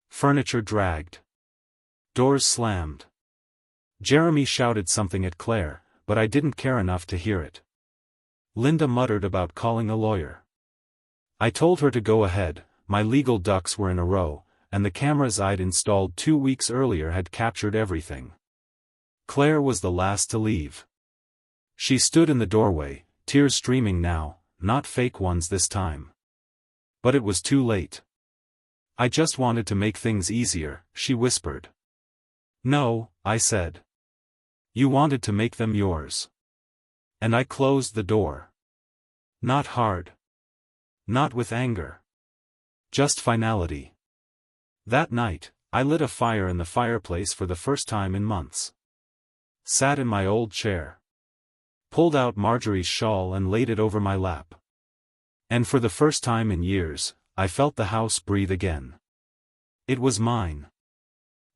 Furniture dragged. Doors slammed. Jeremy shouted something at Claire, but I didn't care enough to hear it. Linda muttered about calling a lawyer. I told her to go ahead, my legal ducks were in a row, and the cameras I'd installed 2 weeks earlier had captured everything. Claire was the last to leave. She stood in the doorway, tears streaming now, not fake ones this time. But it was too late. I just wanted to make things easier, she whispered. No, I said. You wanted to make them yours. And I closed the door. Not hard. Not with anger. Just finality. That night, I lit a fire in the fireplace for the first time in months. Sat in my old chair. Pulled out Marjorie's shawl and laid it over my lap. And for the first time in years, I felt the house breathe again. It was mine.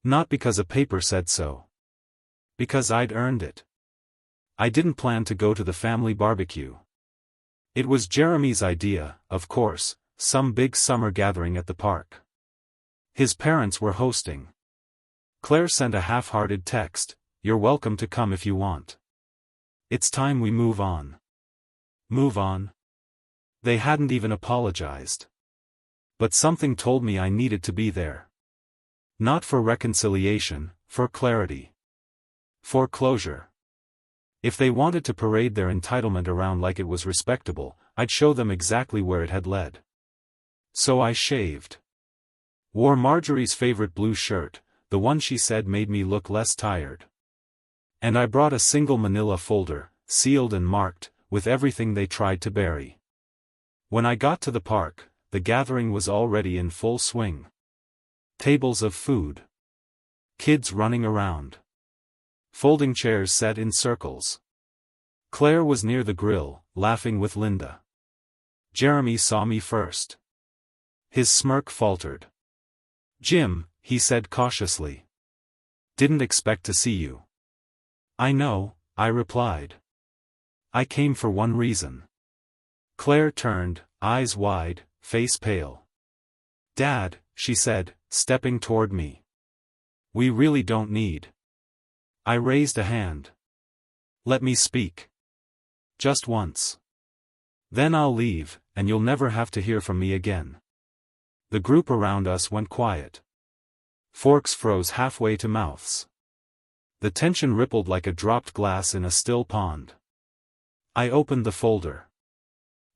Not because a paper said so. Because I'd earned it. I didn't plan to go to the family barbecue. It was Jeremy's idea, of course, some big summer gathering at the park. His parents were hosting. Claire sent a half-hearted text, "You're welcome to come if you want. It's time we move on." Move on? They hadn't even apologized. But something told me I needed to be there. Not for reconciliation, for clarity. For closure. If they wanted to parade their entitlement around like it was respectable, I'd show them exactly where it had led. So I shaved. Wore Marjorie's favorite blue shirt, the one she said made me look less tired. And I brought a single manila folder, sealed and marked, with everything they tried to bury. When I got to the park, the gathering was already in full swing. Tables of food. Kids running around. Folding chairs set in circles. Claire was near the grill, laughing with Linda. Jeremy saw me first. His smirk faltered. "Jim," he said cautiously. "Didn't expect to see you." "I know," I replied. "I came for one reason." Claire turned, eyes wide, face pale. "Dad," she said, stepping toward me. "We really don't need." I raised a hand. "Let me speak. Just once. Then I'll leave, and you'll never have to hear from me again." The group around us went quiet. Forks froze halfway to mouths. The tension rippled like a dropped glass in a still pond. I opened the folder.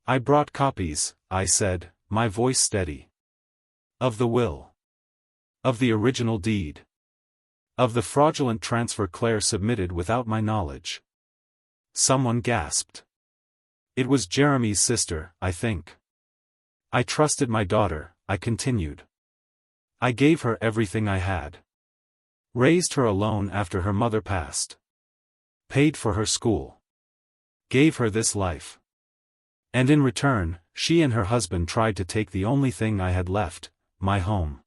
I brought copies, I said, my voice steady. Of the will. Of the original deed. Of the fraudulent transfer Claire submitted without my knowledge. Someone gasped. It was Jeremy's sister, I think. I trusted my daughter, I continued. I gave her everything I had. Raised her alone after her mother passed. Paid for her school. Gave her this life. And in return, she and her husband tried to take the only thing I had left, my home.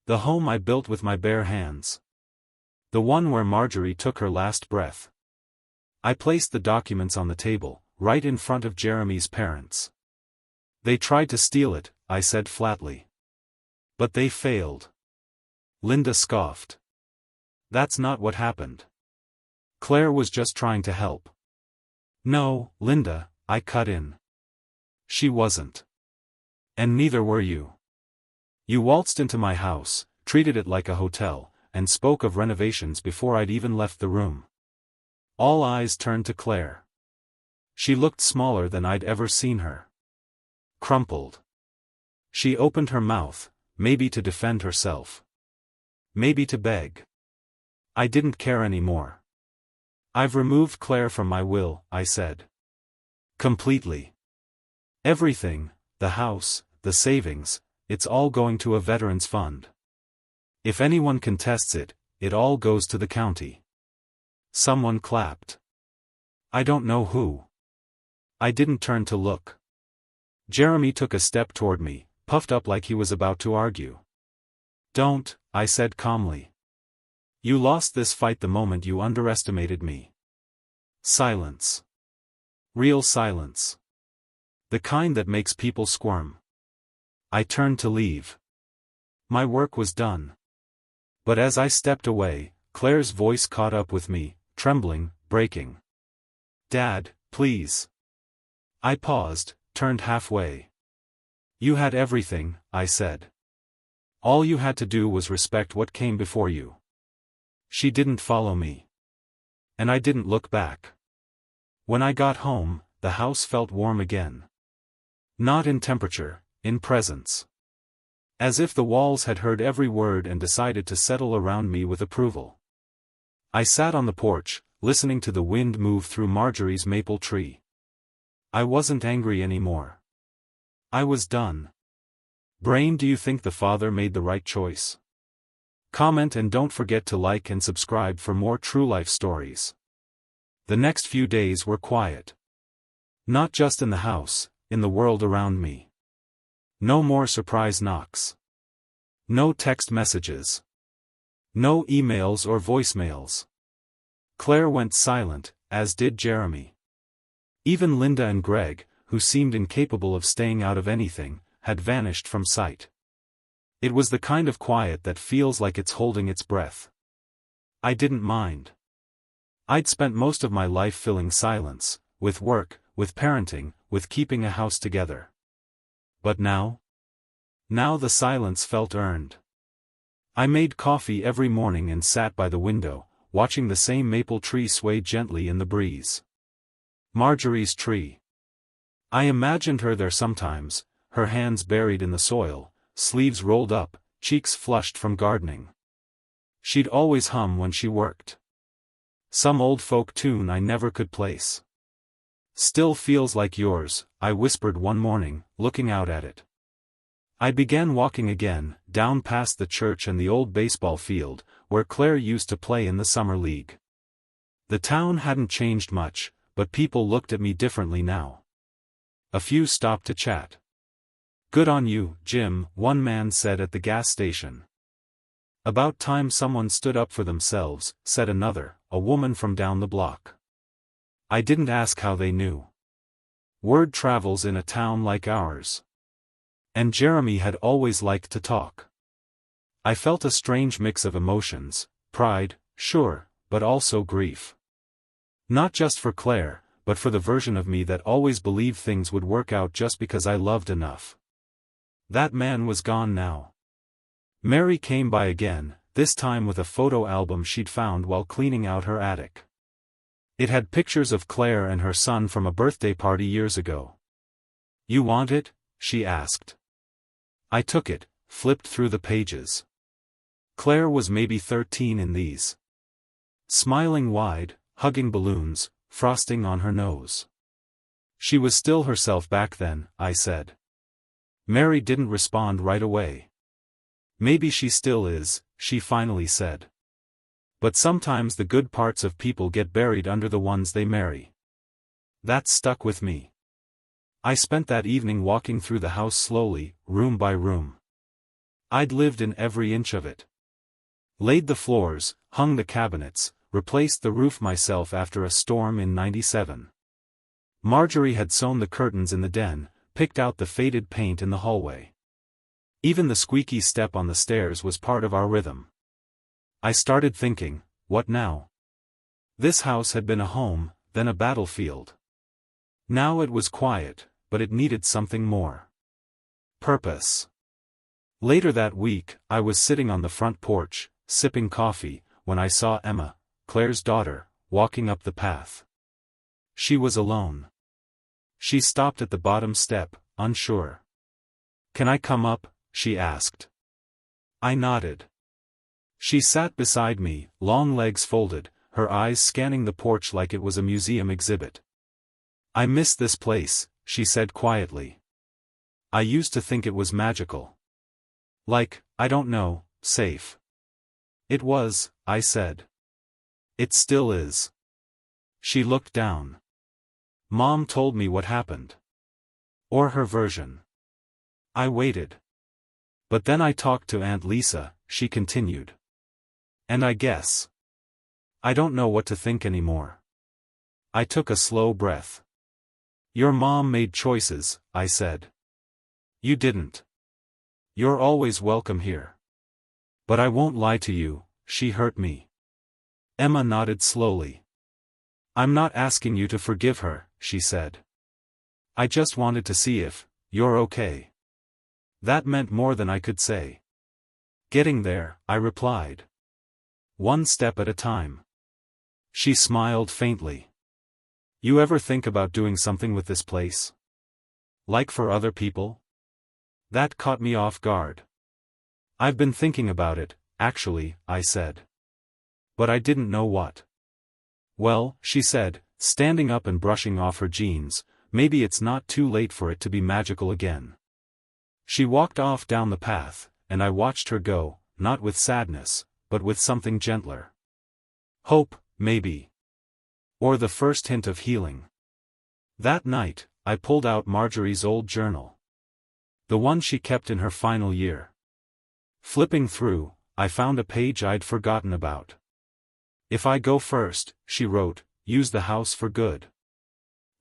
The home I built with my bare hands. The one where Marjorie took her last breath. I placed the documents on the table, right in front of Jeremy's parents. They tried to steal it, I said flatly. But they failed. Linda scoffed. That's not what happened. Claire was just trying to help. No, Linda, I cut in. She wasn't. And neither were you. You waltzed into my house, treated it like a hotel, and spoke of renovations before I'd even left the room. All eyes turned to Claire. She looked smaller than I'd ever seen her. Crumpled. She opened her mouth, maybe to defend herself. Maybe to beg. I didn't care anymore. I've removed Claire from my will, I said. Completely. Everything, the house, the savings, it's all going to a veterans fund. If anyone contests it, it all goes to the county. Someone clapped. I don't know who. I didn't turn to look. Jeremy took a step toward me, puffed up like he was about to argue. Don't, I said calmly. You lost this fight the moment you underestimated me. Silence. Real silence. The kind that makes people squirm. I turned to leave. My work was done. But as I stepped away, Claire's voice caught up with me, trembling, breaking. Dad, please. I paused, turned halfway. You had everything, I said. All you had to do was respect what came before you. She didn't follow me. And I didn't look back. When I got home, the house felt warm again. Not in temperature, in presence. As if the walls had heard every word and decided to settle around me with approval. I sat on the porch, listening to the wind move through Marjorie's maple tree. I wasn't angry anymore. I was done. Brain, do you think the father made the right choice? Comment and don't forget to like and subscribe for more true life stories. The next few days were quiet. Not just in the house, in the world around me. No more surprise knocks. No text messages. No emails or voicemails. Claire went silent, as did Jeremy. Even Linda and Greg, who seemed incapable of staying out of anything, had vanished from sight. It was the kind of quiet that feels like it's holding its breath. I didn't mind. I'd spent most of my life filling silence, with work, with parenting, with keeping a house together. But now? Now the silence felt earned. I made coffee every morning and sat by the window, watching the same maple tree sway gently in the breeze. Marjorie's tree. I imagined her there sometimes, her hands buried in the soil, sleeves rolled up, cheeks flushed from gardening. She'd always hum when she worked. Some old folk tune I never could place. Still feels like yours, I whispered one morning, looking out at it. I began walking again, down past the church and the old baseball field, where Claire used to play in the summer league. The town hadn't changed much, but people looked at me differently now. A few stopped to chat. Good on you, Jim, one man said at the gas station. About time someone stood up for themselves, said another, a woman from down the block. I didn't ask how they knew. Word travels in a town like ours. And Jeremy had always liked to talk. I felt a strange mix of emotions, pride, sure, but also grief. Not just for Claire, but for the version of me that always believed things would work out just because I loved enough. That man was gone now. Mary came by again, this time with a photo album she'd found while cleaning out her attic. It had pictures of Claire and her son from a birthday party years ago. "You want it?" she asked. I took it, flipped through the pages. Claire was maybe 13 in these. Smiling wide, hugging balloons, frosting on her nose. She was still herself back then, I said. Mary didn't respond right away. "Maybe she still is," she finally said. "But sometimes the good parts of people get buried under the ones they marry." That stuck with me. I spent that evening walking through the house slowly, room by room. I'd lived in every inch of it. Laid the floors, hung the cabinets, replaced the roof myself after a storm in '97. Marjorie had sewn the curtains in the den, picked out the faded paint in the hallway. Even the squeaky step on the stairs was part of our rhythm. I started thinking, what now? This house had been a home, then a battlefield. Now it was quiet, but it needed something more. Purpose. Later that week, I was sitting on the front porch, sipping coffee, when I saw Emma, Claire's daughter, walking up the path. She was alone. She stopped at the bottom step, unsure. "Can I come up?" she asked. I nodded. She sat beside me, long legs folded, her eyes scanning the porch like it was a museum exhibit. "I miss this place," she said quietly. "I used to think it was magical. Like, I don't know, safe." "It was," I said. "It still is." She looked down. Mom told me what happened. Or her version. I waited. "But then I talked to Aunt Lisa," she continued. "And I guess I don't know what to think anymore." I took a slow breath. "Your mom made choices," I said. "You didn't. You're always welcome here. But I won't lie to you, she hurt me." Emma nodded slowly. "I'm not asking you to forgive her," she said. "I just wanted to see if you're okay." That meant more than I could say. "Getting there," I replied. "One step at a time." She smiled faintly. "You ever think about doing something with this place? Like for other people?" That caught me off guard. "I've been thinking about it, actually," I said. But I didn't know what. "Well," she said, standing up and brushing off her jeans, "maybe it's not too late for it to be magical again." She walked off down the path, and I watched her go, not with sadness, but with something gentler. Hope, maybe. Or the first hint of healing. That night, I pulled out Marjorie's old journal. The one she kept in her final year. Flipping through, I found a page I'd forgotten about. "If I go first," she wrote, "use the house for good.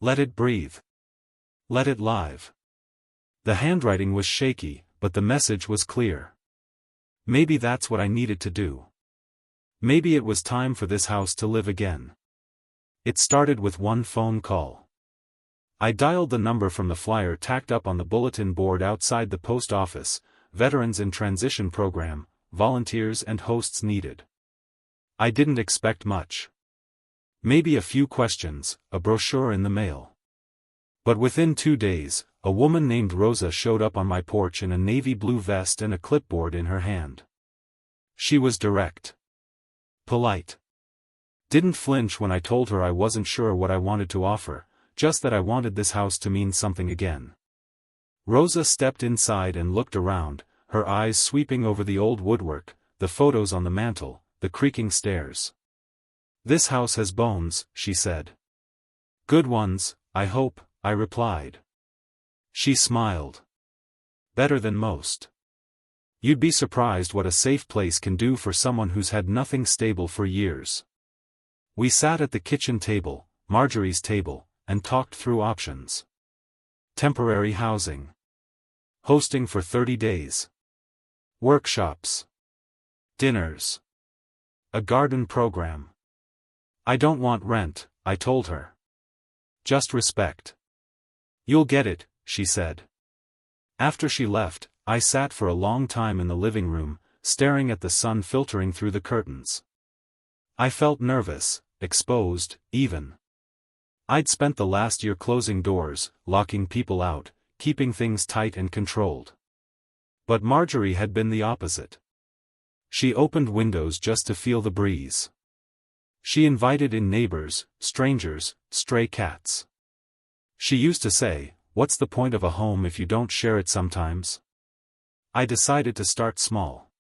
Let it breathe. Let it live." The handwriting was shaky, but the message was clear. Maybe that's what I needed to do. Maybe it was time for this house to live again. It started with one phone call. I dialed the number from the flyer tacked up on the bulletin board outside the post office: Veterans in Transition Program, volunteers and hosts needed. I didn't expect much. Maybe a few questions, a brochure in the mail. But within 2 days, a woman named Rosa showed up on my porch in a navy blue vest and a clipboard in her hand. She was direct. Polite. Didn't flinch when I told her I wasn't sure what I wanted to offer, just that I wanted this house to mean something again. Rosa stepped inside and looked around, her eyes sweeping over the old woodwork, the photos on the mantel, the creaking stairs. "This house has bones," she said. "Good ones, I hope," I replied. She smiled. "Better than most. You'd be surprised what a safe place can do for someone who's had nothing stable for years." We sat at the kitchen table, Marjorie's table, and talked through options. Temporary housing. Hosting for 30 days. Workshops. Dinners. A garden program. "I don't want rent," I told her. "Just respect." "You'll get it," she said. After she left, I sat for a long time in the living room, staring at the sun filtering through the curtains. I felt nervous, exposed, even. I'd spent the last year closing doors, locking people out, keeping things tight and controlled. But Marjorie had been the opposite. She opened windows just to feel the breeze. She invited in neighbors, strangers, stray cats. She used to say, "What's the point of a home if you don't share it sometimes?" I decided to start small.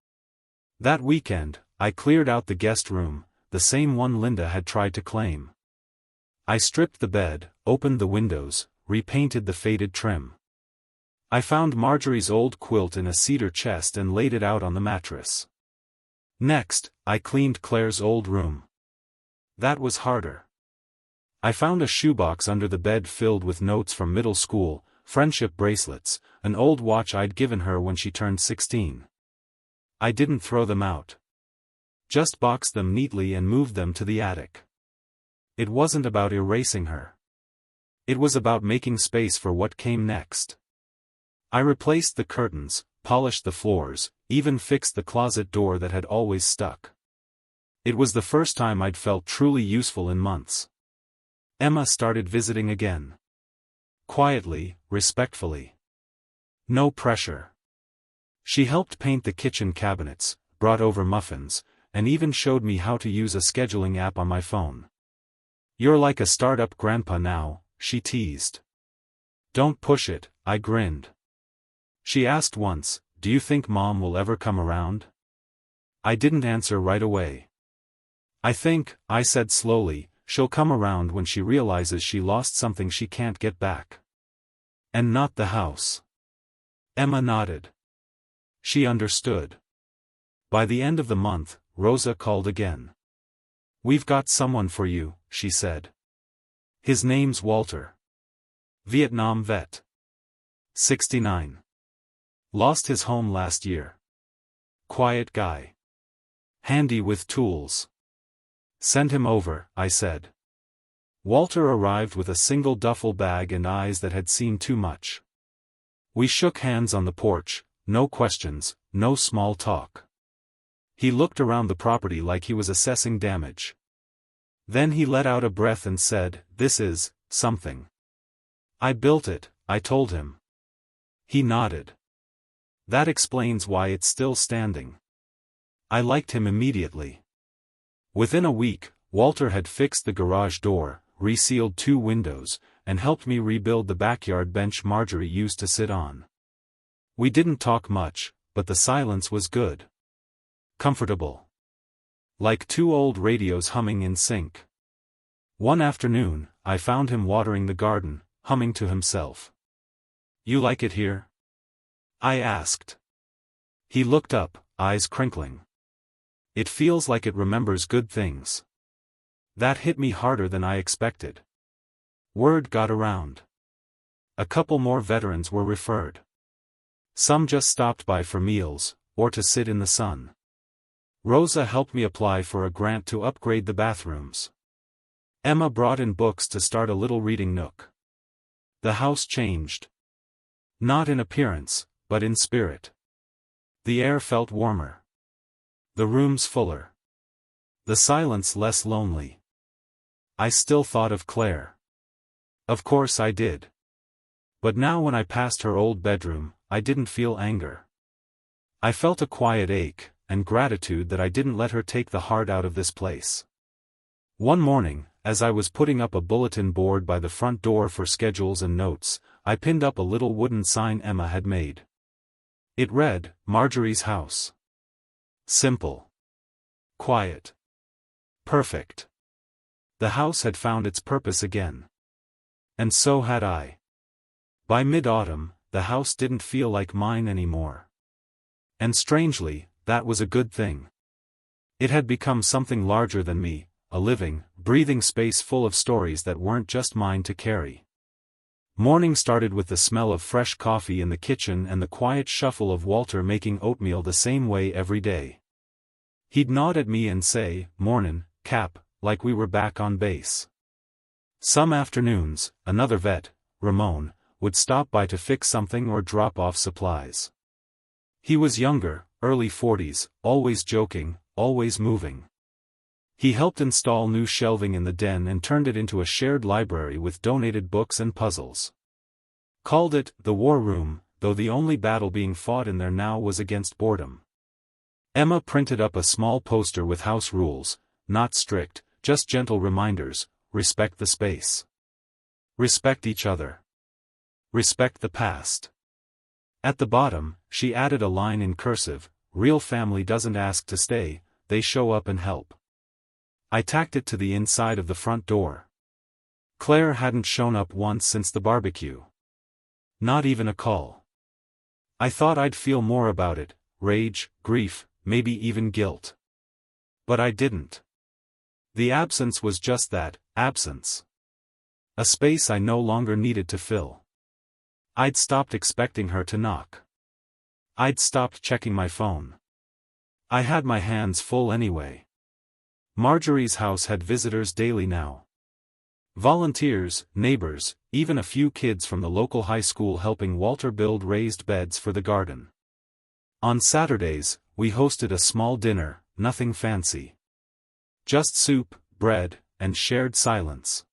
That weekend, I cleared out the guest room, the same one Linda had tried to claim. I stripped the bed, opened the windows, repainted the faded trim. I found Marjorie's old quilt in a cedar chest and laid it out on the mattress. Next, I cleaned Claire's old room. That was harder. I found a shoebox under the bed filled with notes from middle school, friendship bracelets, an old watch I'd given her when she turned 16. I didn't throw them out. Just boxed them neatly and moved them to the attic. It wasn't about erasing her. It was about making space for what came next. I replaced the curtains, polished the floors, even fixed the closet door that had always stuck. It was the first time I'd felt truly useful in months. Emma started visiting again. Quietly, respectfully. No pressure. She helped paint the kitchen cabinets, brought over muffins, and even showed me how to use a scheduling app on my phone. "You're like a startup grandpa now," she teased. "Don't push it," I grinned. She asked once, "Do you think Mom will ever come around?" I didn't answer right away. I said slowly, "She'll come around when she realizes she lost something she can't get back. And not the house." Emma nodded. She understood. By the end of the month, Rosa called again. "We've got someone for you," she said. "His name's Walter. Vietnam vet. 69. Lost his home last year. Quiet guy. Handy with tools. Send him over," I said. Walter arrived with a single duffel bag and eyes that had seen too much. We shook hands on the porch, no questions, no small talk. He looked around the property like he was assessing damage. Then he let out a breath and said, "This is something. I built it," I told him. He nodded. "That explains why it's still standing." I liked him immediately. Within a week, Walter had fixed the garage door, resealed 2 windows, and helped me rebuild the backyard bench Marjorie used to sit on. We didn't talk much, but the silence was good. Comfortable. Like 2 old radios humming in sync. One afternoon, I found him watering the garden, humming to himself. "You like it here?" I asked. He looked up, eyes crinkling. "It feels like it remembers good things." That hit me harder than I expected. Word got around. A couple more veterans were referred. Some just stopped by for meals, or to sit in the sun. Rosa helped me apply for a grant to upgrade the bathrooms. Emma brought in books to start a little reading nook. The house changed. Not in appearance, but in spirit. The air felt warmer. The rooms fuller. The silence less lonely. I still thought of Claire. Of course I did. But now when I passed her old bedroom, I didn't feel anger. I felt a quiet ache, and gratitude that I didn't let her take the heart out of this place. One morning, as I was putting up a bulletin board by the front door for schedules and notes, I pinned up a little wooden sign Emma had made. It read, "Marjorie's house." Simple. Quiet. Perfect. The house had found its purpose again. And so had I. By mid-autumn, the house didn't feel like mine anymore. And strangely, that was a good thing. It had become something larger than me, a living, breathing space full of stories that weren't just mine to carry. Morning started with the smell of fresh coffee in the kitchen and the quiet shuffle of Walter making oatmeal the same way every day. He'd nod at me and say, "Mornin', Cap," like we were back on base. Some afternoons, another vet, Ramon, would stop by to fix something or drop off supplies. He was younger, early 40s, always joking, always moving. He helped install new shelving in the den and turned it into a shared library with donated books and puzzles. Called it the War Room, though the only battle being fought in there now was against boredom. Emma printed up a small poster with house rules, not strict, just gentle reminders: respect the space. Respect each other. Respect the past. At the bottom, she added a line in cursive: real family doesn't ask to stay, they show up and help. I tacked it to the inside of the front door. Claire hadn't shown up once since the barbecue. Not even a call. I thought I'd feel more about it: rage, grief, maybe even guilt. But I didn't. The absence was just that, absence. A space I no longer needed to fill. I'd stopped expecting her to knock. I'd stopped checking my phone. I had my hands full anyway. Marjorie's house had visitors daily now. Volunteers, neighbors, even a few kids from the local high school helping Walter build raised beds for the garden. On Saturdays, we hosted a small dinner, nothing fancy. Just soup, bread, and shared silence.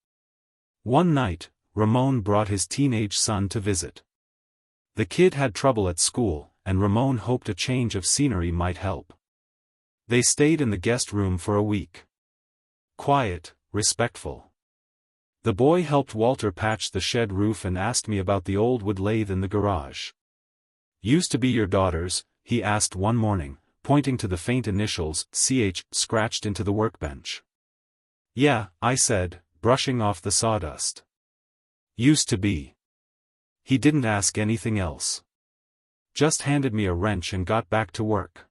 One night, Ramon brought his teenage son to visit. The kid had trouble at school, and Ramon hoped a change of scenery might help. They stayed in the guest room for a week. Quiet, respectful. The boy helped Walter patch the shed roof and asked me about the old wood lathe in the garage. "Used to be your daughter's?" he asked one morning, pointing to the faint initials, CH, scratched into the workbench. "Yeah," I said, brushing off the sawdust. "Used to be." He didn't ask anything else. Just handed me a wrench and got back to work.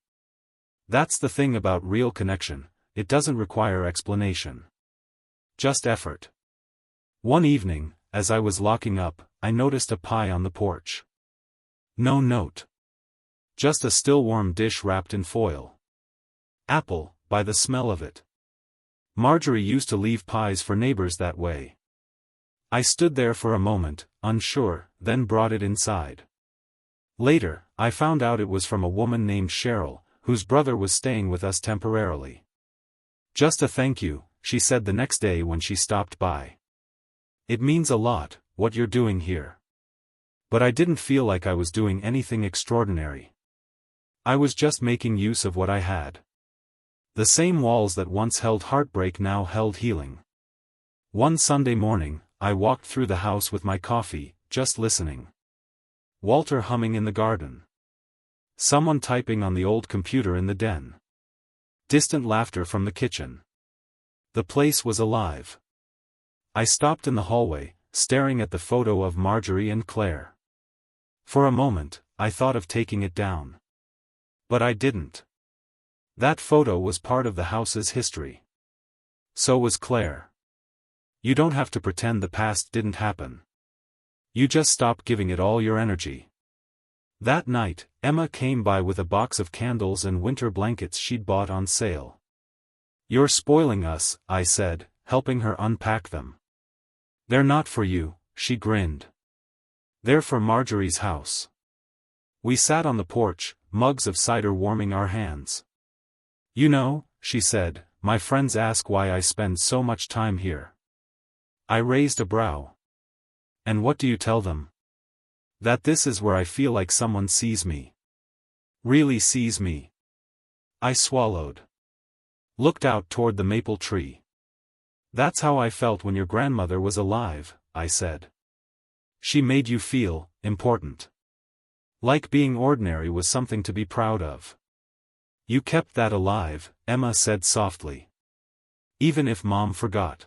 That's the thing about real connection: it doesn't require explanation. Just effort. One evening, as I was locking up, I noticed a pie on the porch. No note. Just a still-warm dish wrapped in foil. Apple, by the smell of it. Marjorie used to leave pies for neighbors that way. I stood there for a moment, unsure, then brought it inside. Later, I found out it was from a woman named Cheryl, whose brother was staying with us temporarily. "Just a thank you," she said the next day when she stopped by. "It means a lot, what you're doing here." But I didn't feel like I was doing anything extraordinary. I was just making use of what I had. The same walls that once held heartbreak now held healing. One Sunday morning, I walked through the house with my coffee, just listening. Walter humming in the garden. Someone typing on the old computer in the den. Distant laughter from the kitchen. The place was alive. I stopped in the hallway, staring at the photo of Marjorie and Claire. For a moment, I thought of taking it down. But I didn't. That photo was part of the house's history. So was Claire. You don't have to pretend the past didn't happen. You just stop giving it all your energy. That night, Emma came by with a box of candles and winter blankets she'd bought on sale. "You're spoiling us," I said, helping her unpack them. "They're not for you," she grinned. "They're for Marjorie's house." We sat on the porch, mugs of cider warming our hands. "You know," she said, "my friends ask why I spend so much time here." I raised a brow. "And what do you tell them?" "That this is where I feel like someone sees me. Really sees me." I swallowed. Looked out toward the maple tree. "That's how I felt when your grandmother was alive," I said. "She made you feel important. Like being ordinary was something to be proud of." "You kept that alive," Emma said softly. "Even if Mom forgot."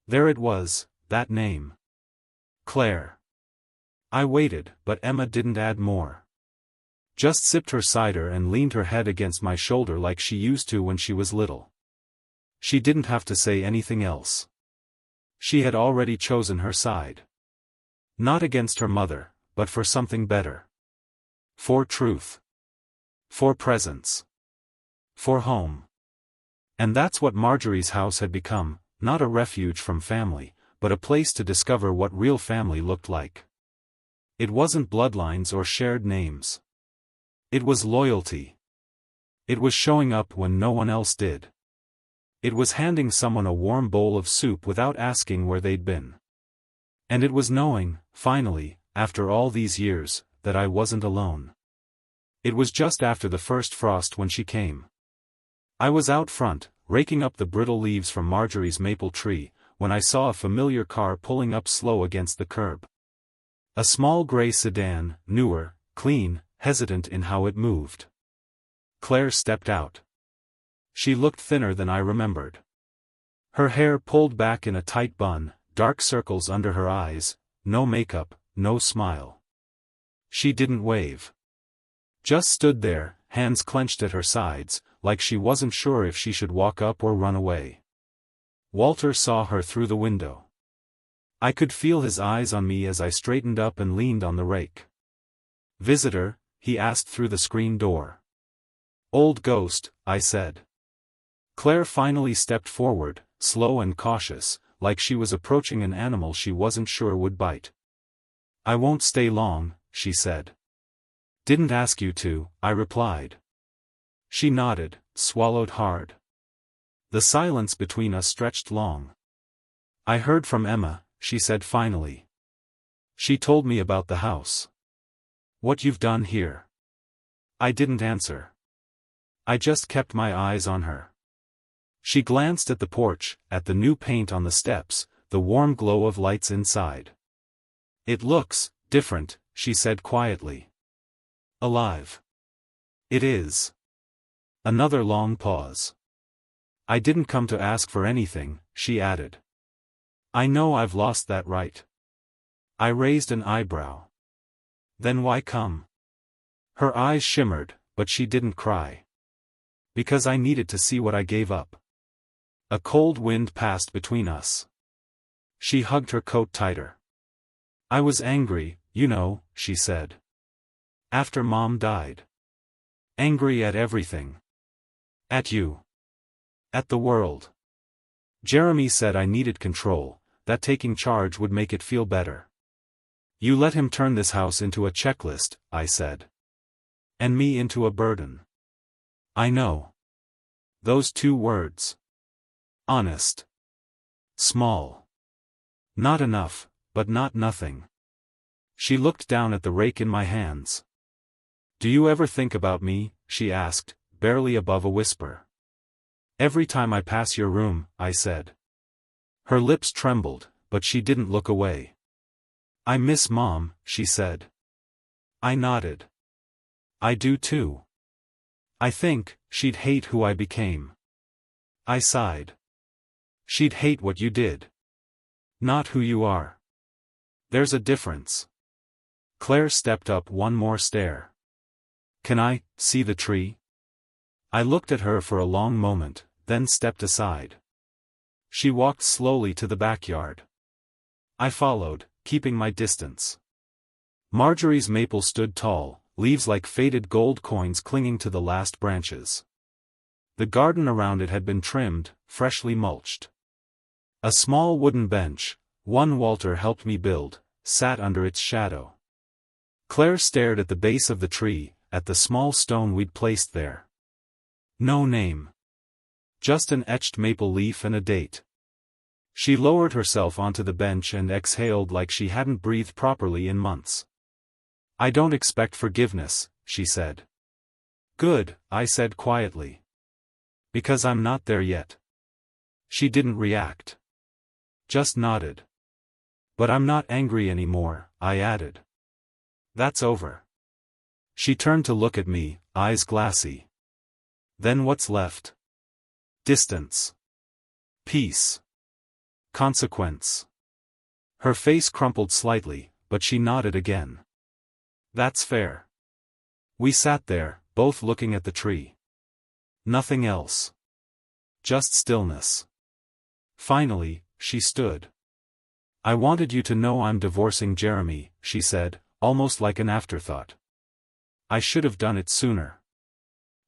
There it was, that name. Claire. I waited, but Emma didn't add more. Just sipped her cider and leaned her head against my shoulder like she used to when she was little. She didn't have to say anything else. She had already chosen her side. Not against her mother, but for something better. For truth. For presence. For home. And that's what Marjorie's house had become, not a refuge from family, but a place to discover what real family looked like. It wasn't bloodlines or shared names. It was loyalty. It was showing up when no one else did. It was handing someone a warm bowl of soup without asking where they'd been. And it was knowing, finally, after all these years, that I wasn't alone. It was just after the first frost when she came. I was out front, raking up the brittle leaves from Marjorie's maple tree, when I saw a familiar car pulling up slow against the curb. A small gray sedan, newer, clean, hesitant in how it moved. Claire stepped out. She looked thinner than I remembered. Her hair pulled back in a tight bun, dark circles under her eyes, no makeup, no smile. She didn't wave. Just stood there, hands clenched at her sides, like she wasn't sure if she should walk up or run away. Walter saw her through the window. I could feel his eyes on me as I straightened up and leaned on the rake. "Visitor?" he asked through the screen door. "Old ghost," I said. Claire finally stepped forward, slow and cautious, like she was approaching an animal she wasn't sure would bite. "I won't stay long," she said. "Didn't ask you to," I replied. She nodded, swallowed hard. The silence between us stretched long. "I heard from Emma," she said finally. "She told me about the house. What you've done here." I didn't answer. I just kept my eyes on her. She glanced at the porch, at the new paint on the steps, the warm glow of lights inside. "It looks different," she said quietly. "Alive." "It is." Another long pause. "I didn't come to ask for anything," she added. "I know I've lost that right." I raised an eyebrow. "Then why come?" Her eyes shimmered, but she didn't cry. "Because I needed to see what I gave up." A cold wind passed between us. She hugged her coat tighter. "I was angry, you know," she said. "After Mom died. Angry at everything. At you. At the world. Jeremy said I needed control, that taking charge would make it feel better. You let him turn this house into a checklist," I said. "And me into a burden." "I know. Those two words. Honest. Small. Not enough, but not nothing." She looked down at the rake in my hands. "Do you ever think about me?" she asked, barely above a whisper. "Every time I pass your room," I said. Her lips trembled, but she didn't look away. "I miss Mom," she said. I nodded. "I do too. I think she'd hate who I became." I sighed. "She'd hate what you did. Not who you are. There's a difference." Claire stepped up one more stair. "Can I see the tree?" I looked at her for a long moment, then stepped aside. She walked slowly to the backyard. I followed, keeping my distance. Marjorie's maple stood tall, leaves like faded gold coins clinging to the last branches. The garden around it had been trimmed, freshly mulched. A small wooden bench, one Walter helped me build, sat under its shadow. Claire stared at the base of the tree, at the small stone we'd placed there. No name. Just an etched maple leaf and a date. She lowered herself onto the bench and exhaled like she hadn't breathed properly in months. "I don't expect forgiveness," she said. "Good," I said quietly. "Because I'm not there yet." She didn't react. Just nodded. "But I'm not angry anymore," I added. "That's over." She turned to look at me, eyes glassy. "Then what's left?" "Distance. Peace. Consequence." Her face crumpled slightly, but she nodded again. "That's fair." We sat there, both looking at the tree. Nothing else. Just stillness. Finally, she stood. "I wanted you to know I'm divorcing Jeremy," she said, almost like an afterthought. "I should have done it sooner."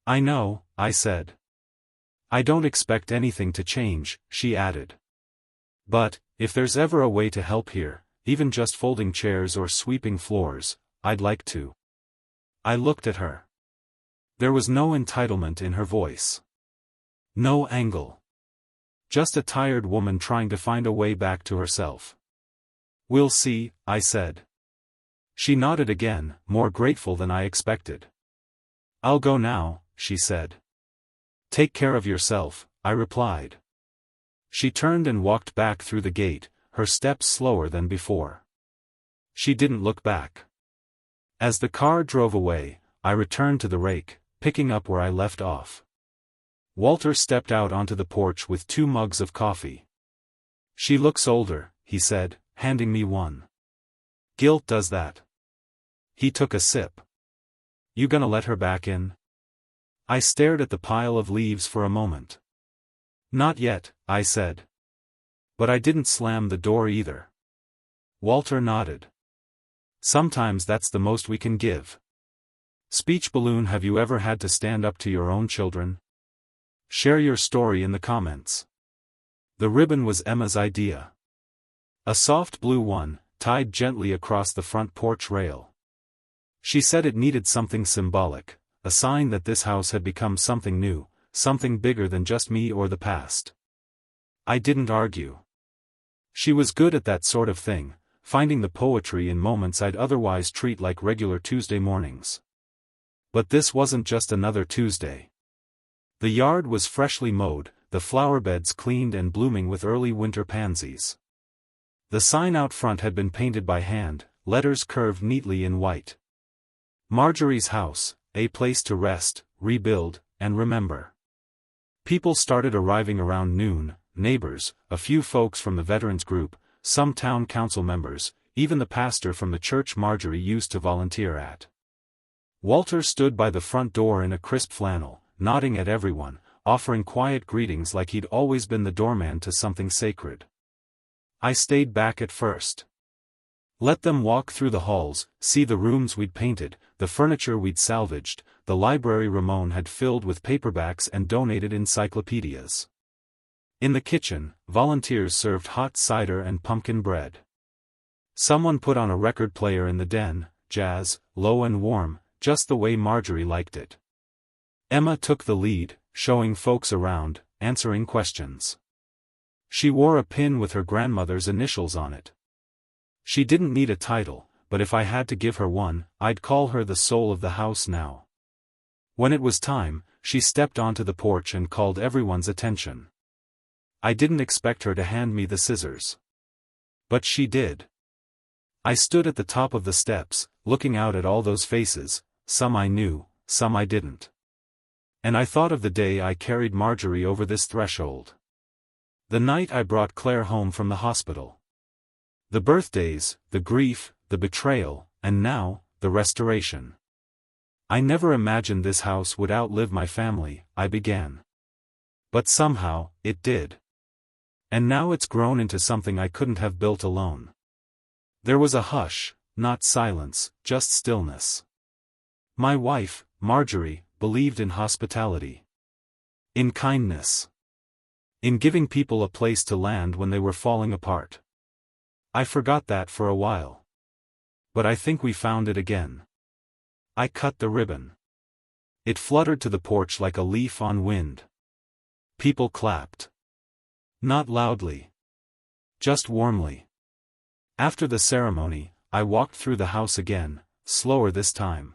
"I know," I said. "I don't expect anything to change," she added. "But, if there's ever a way to help here, even just folding chairs or sweeping floors, I'd like to." I looked at her. There was no entitlement in her voice. No angle. Just a tired woman trying to find a way back to herself. "We'll see," I said. She nodded again, more grateful than I expected. "I'll go now," she said. "Take care of yourself," I replied. She turned and walked back through the gate, her steps slower than before. She didn't look back. As the car drove away, I returned to the rake, picking up where I left off. Walter stepped out onto the porch with 2 mugs of coffee. "She looks older," he said, handing me one. "Guilt does that." He took a sip. "You gonna let her back in?" I stared at the pile of leaves for a moment. "Not yet," I said. But I didn't slam the door either. Walter nodded. "Sometimes that's the most we can give." Speech balloon. Have you ever had to stand up to your own children? Share your story in the comments. The ribbon was Emma's idea. A soft blue one, tied gently across the front porch rail. She said it needed something symbolic, a sign that this house had become something new, something bigger than just me or the past. I didn't argue. She was good at that sort of thing, finding the poetry in moments I'd otherwise treat like regular Tuesday mornings. But this wasn't just another Tuesday. The yard was freshly mowed, the flower beds cleaned and blooming with early winter pansies. The sign out front had been painted by hand, letters curved neatly in white. Marjorie's house, a place to rest, rebuild, and remember. People started arriving around noon, neighbors, a few folks from the veterans group, some town council members, even the pastor from the church Marjorie used to volunteer at. Walter stood by the front door in a crisp flannel, nodding at everyone, offering quiet greetings like he'd always been the doorman to something sacred. I stayed back at first. Let them walk through the halls, see the rooms we'd painted, the furniture we'd salvaged, the library Ramon had filled with paperbacks and donated encyclopedias. In the kitchen, volunteers served hot cider and pumpkin bread. Someone put on a record player in the den, jazz, low and warm, just the way Marjorie liked it. Emma took the lead, showing folks around, answering questions. She wore a pin with her grandmother's initials on it. She didn't need a title, but if I had to give her one, I'd call her the soul of the house now. When it was time, she stepped onto the porch and called everyone's attention. I didn't expect her to hand me the scissors. But she did. I stood at the top of the steps, looking out at all those faces, some I knew, some I didn't. And I thought of the day I carried Marjorie over this threshold. The night I brought Claire home from the hospital. The birthdays, the grief, the betrayal, and now, the restoration. I never imagined this house would outlive my family, I began. But somehow, it did. And now it's grown into something I couldn't have built alone. There was a hush, not silence, just stillness. My wife, Marjorie, believed in hospitality. In kindness. In giving people a place to land when they were falling apart. I forgot that for a while. But I think we found it again. I cut the ribbon. It fluttered to the porch like a leaf on wind. People clapped. Not loudly. Just warmly. After the ceremony, I walked through the house again, slower this time.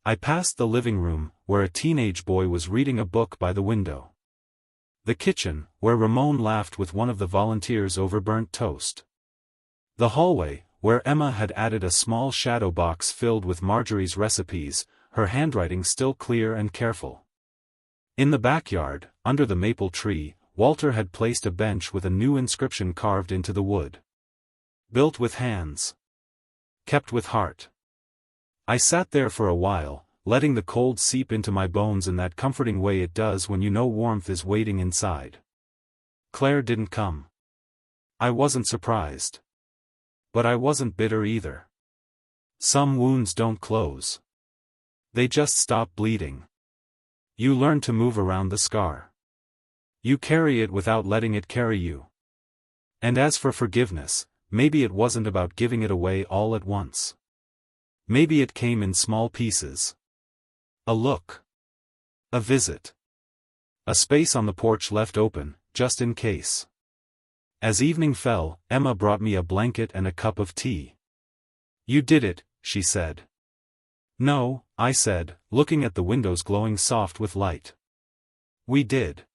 I passed the living room, where a teenage boy was reading a book by the window. The kitchen, where Ramon laughed with one of the volunteers over burnt toast. The hallway, where Emma had added a small shadow box filled with Marjorie's recipes, her handwriting still clear and careful. In the backyard, under the maple tree, Walter had placed a bench with a new inscription carved into the wood. Built with hands. Kept with heart. I sat there for a while, letting the cold seep into my bones in that comforting way it does when you know warmth is waiting inside. Claire didn't come. I wasn't surprised. But I wasn't bitter either. Some wounds don't close. They just stop bleeding. You learn to move around the scar. You carry it without letting it carry you. And as for forgiveness, maybe it wasn't about giving it away all at once. Maybe it came in small pieces. A look. A visit. A space on the porch left open, just in case. As evening fell, Emma brought me a blanket and a cup of tea. "You did it," she said. "No," I said, looking at the windows glowing soft with light. "We did."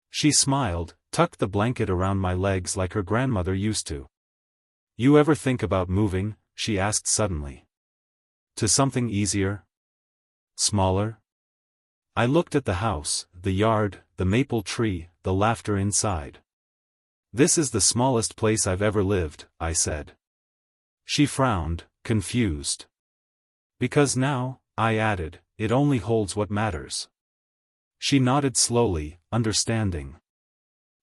She smiled, tucked the blanket around my legs like her grandmother used to. "You ever think about moving?" she asked suddenly. "To something easier? Smaller?" I looked at the house, the yard, the maple tree, the laughter inside. "This is the smallest place I've ever lived," I said. She frowned, confused. "Because now," I added, "it only holds what matters." She nodded slowly, understanding.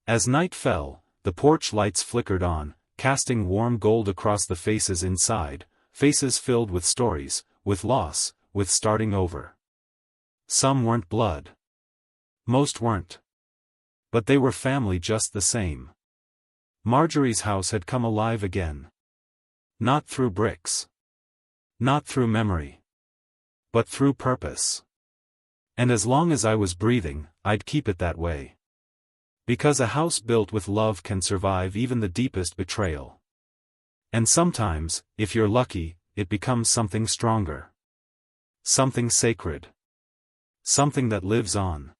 As night fell, the porch lights flickered on, casting warm gold across the faces inside, faces filled with stories, with loss, with starting over. Some weren't blood. Most weren't. But they were family just the same. Marjorie's house had come alive again. Not through bricks. Not through memory. But through purpose. And as long as I was breathing, I'd keep it that way. Because a house built with love can survive even the deepest betrayal. And sometimes, if you're lucky, it becomes something stronger. Something sacred. Something that lives on.